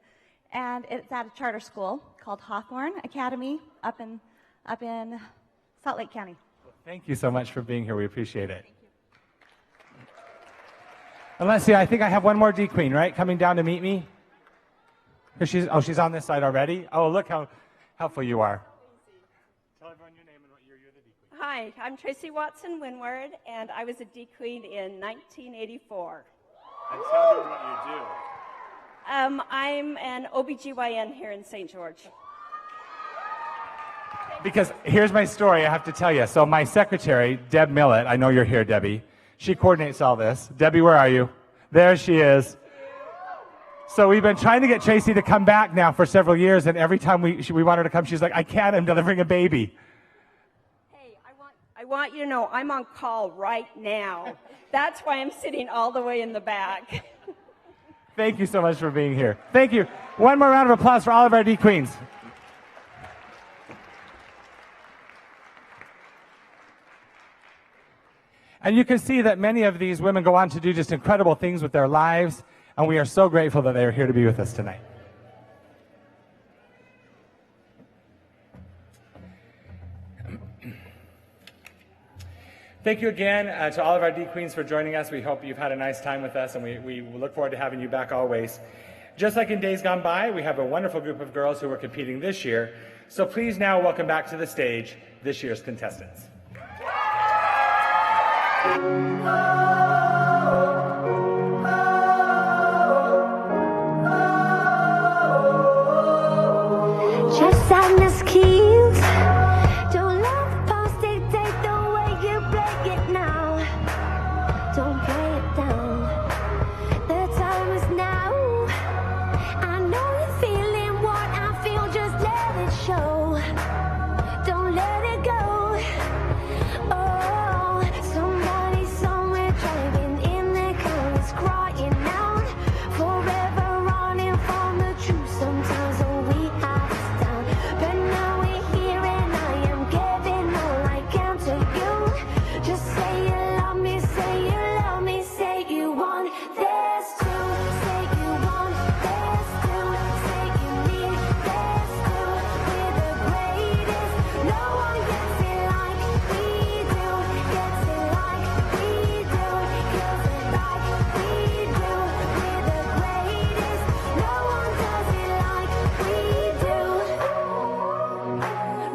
And it's at a charter school called Hawthorne Academy up in Salt Lake County. Well, thank you so much for being here. We appreciate it. Thank you. And let's see, I think I have one more D-Queen, right, coming down to meet me? She's on this side already. Oh, look how helpful you are. Tell everyone your name and what year you're the D-Queen. Hi, I'm Tracy Watson Winward, and I was a D-Queen in 1984. And tell them what you do. I'm an OBGYN here in St. George. Because here's my story I have to tell you. So my secretary, Deb Millett, I know you're here, Debbie. She coordinates all this. Debbie, where are you? There she is. So we've been trying to get Tracy to come back now for several years, and every time we want her to come, she's like, I can't, I'm delivering a baby. Hey, I want you to know I'm on call right now. That's why I'm sitting all the way in the back. Thank you so much for being here. Thank you. One more round of applause for all of our D-Queens. And you can see that many of these women go on to do just incredible things with their lives, and we are so grateful that they are here to be with us tonight. Thank you again to all of our D-Queens for joining us. We hope you've had a nice time with us, and we look forward to having you back always. Just like in days gone by, we have a wonderful group of girls who are competing this year. So please now welcome back to the stage this year's contestants. Just sadness kills. Don't let the past dictate the way you play it now. Don't play it down. The time is now. I know you're feeling what I feel. Just let it show. Don't let it go. Oh, somebody somewhere driving in their cars, crying out, forever running from the truth. Sometimes all we have is time, but now we're here and I am giving all I can to you. Just say you love me, say you love me, say you want this too. Say you want this too. Say you need this too. We're the greatest. No one gets it like we do. Gets it like we do. Gets it like we do. We're the greatest. No one does it like we do.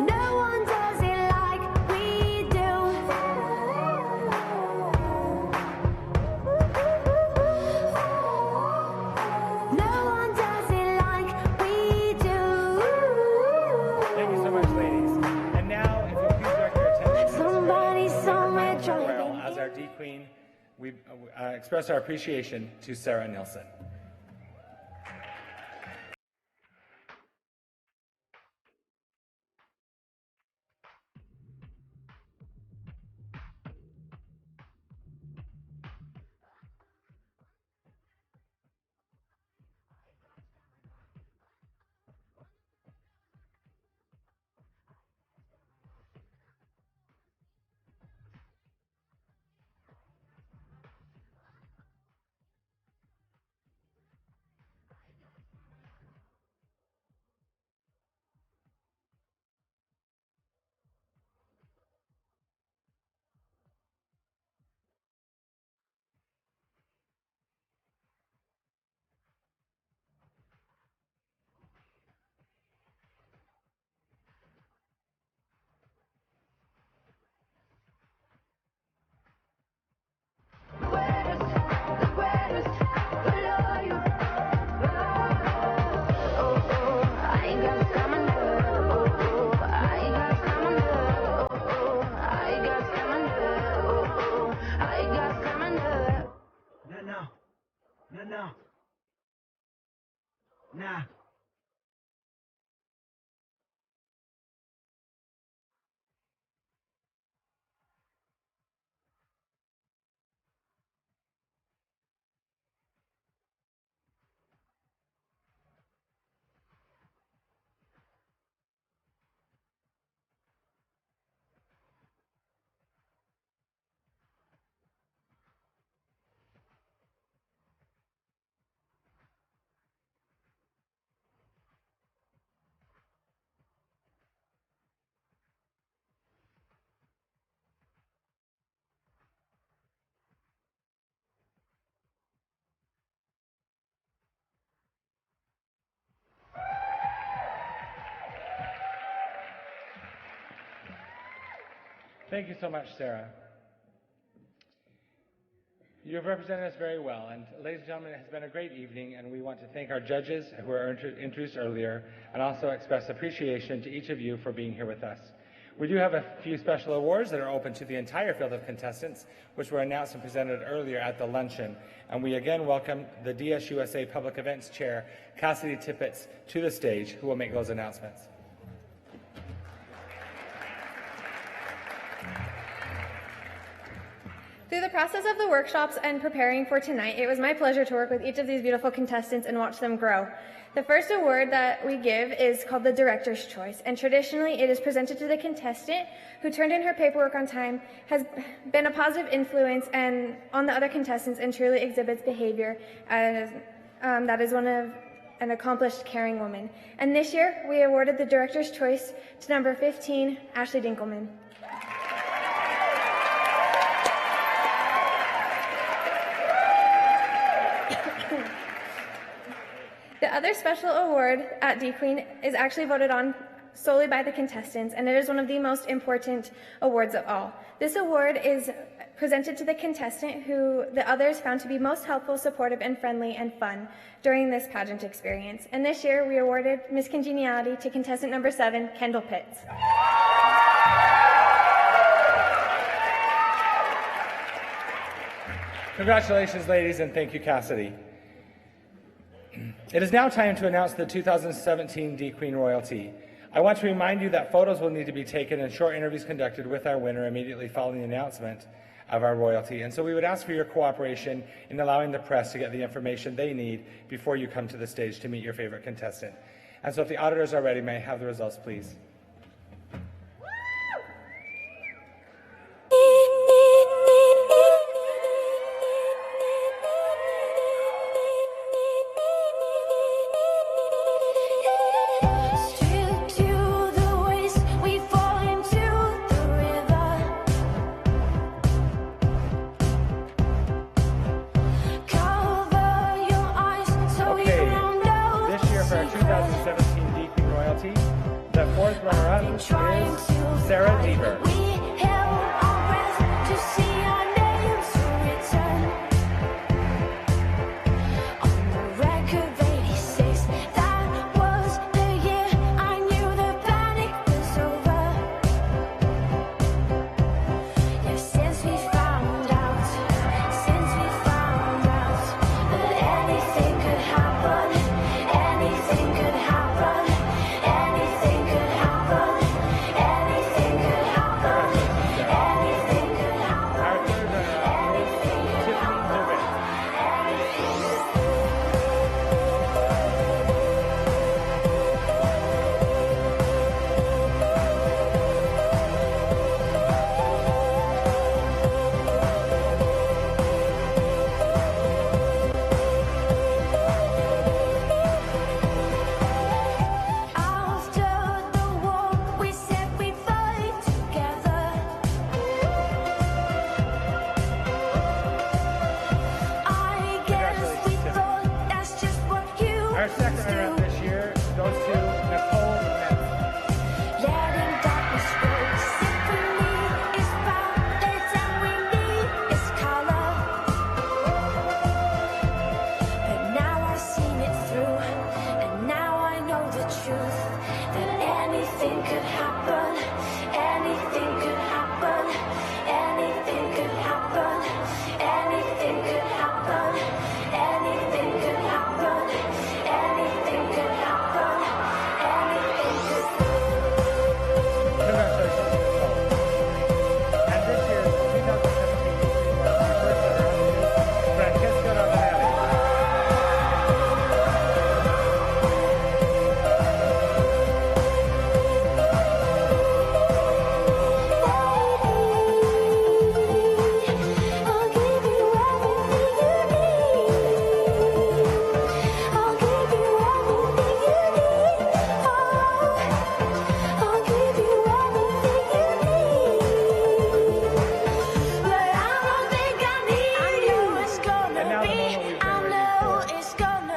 No one does it like we do. No one does it like we do. Thank you so much, ladies. And now, if you'll please direct your attention to Somebody somewhere Farewell. driving. As our D-Queen, we express our appreciation to Sarah Nilsson. No. Nah. Thank you so much, Sarah. You have represented us very well, and ladies and gentlemen, it has been a great evening, and we want to thank our judges who were introduced earlier, and also express appreciation to each of you for being here with us. We do have a few special awards that are open to the entire field of contestants, which were announced and presented earlier at the luncheon, and we again welcome the DSUSA Public Events Chair, Cassidy Tippett, to the stage, who will make those announcements. Through the process of the workshops and preparing for tonight, it was my pleasure to work with each of these beautiful contestants and watch them grow. The first award that we give is called the Director's Choice, and traditionally it is presented to the contestant who turned in her paperwork on time, has been a positive influence and on the other contestants, and truly exhibits behavior as, that is one of an accomplished, caring woman. And this year, we awarded the Director's Choice to number 15, Ashley Dinkelman. The other special award at D-Queen is actually voted on solely by the contestants, and it is one of the most important awards of all. This award is presented to the contestant who the others found to be most helpful, supportive, and friendly and fun during this pageant experience. And this year, we awarded Miss Congeniality to contestant number 7, Kendall Pitts. Congratulations, ladies, and thank you, Cassidy. It is now time to announce the 2017 D-Queen royalty. I want to remind you that photos will need to be taken and short interviews conducted with our winner immediately following the announcement of our royalty. And so we would ask for your cooperation in allowing the press to get the information they need before you come to the stage to meet your favorite contestant. And so if the auditors are ready, may I have the results, please?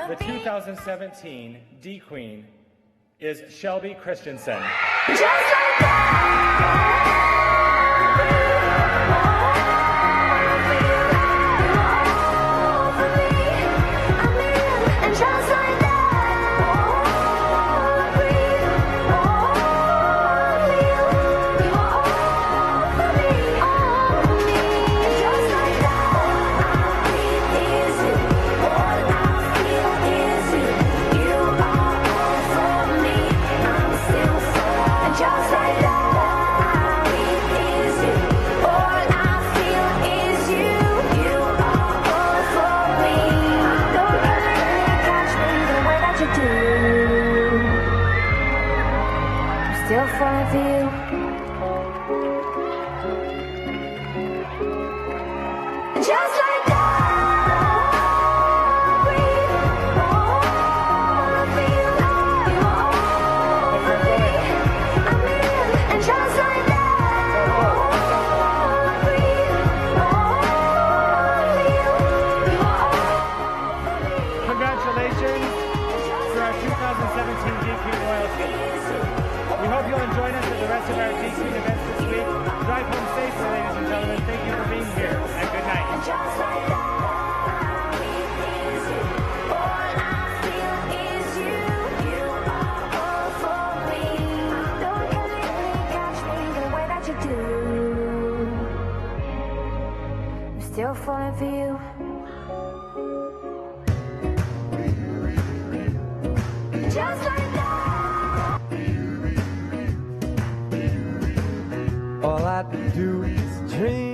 The 2017 D-Queen is Shelby Christensen. Just like that. Still falling for you. Just like that. Breathe. Feel you all for me. I'm in, and just like that. Breathe. Feel you all for me. congratulations to our 2017 D-Queen royalty. We hope you'll join us at the rest of our D-Queen events this week. Drive home safely, ladies and gentlemen. Thank you for being here, and good night. Still falling for you. Just like that. All I do is dream.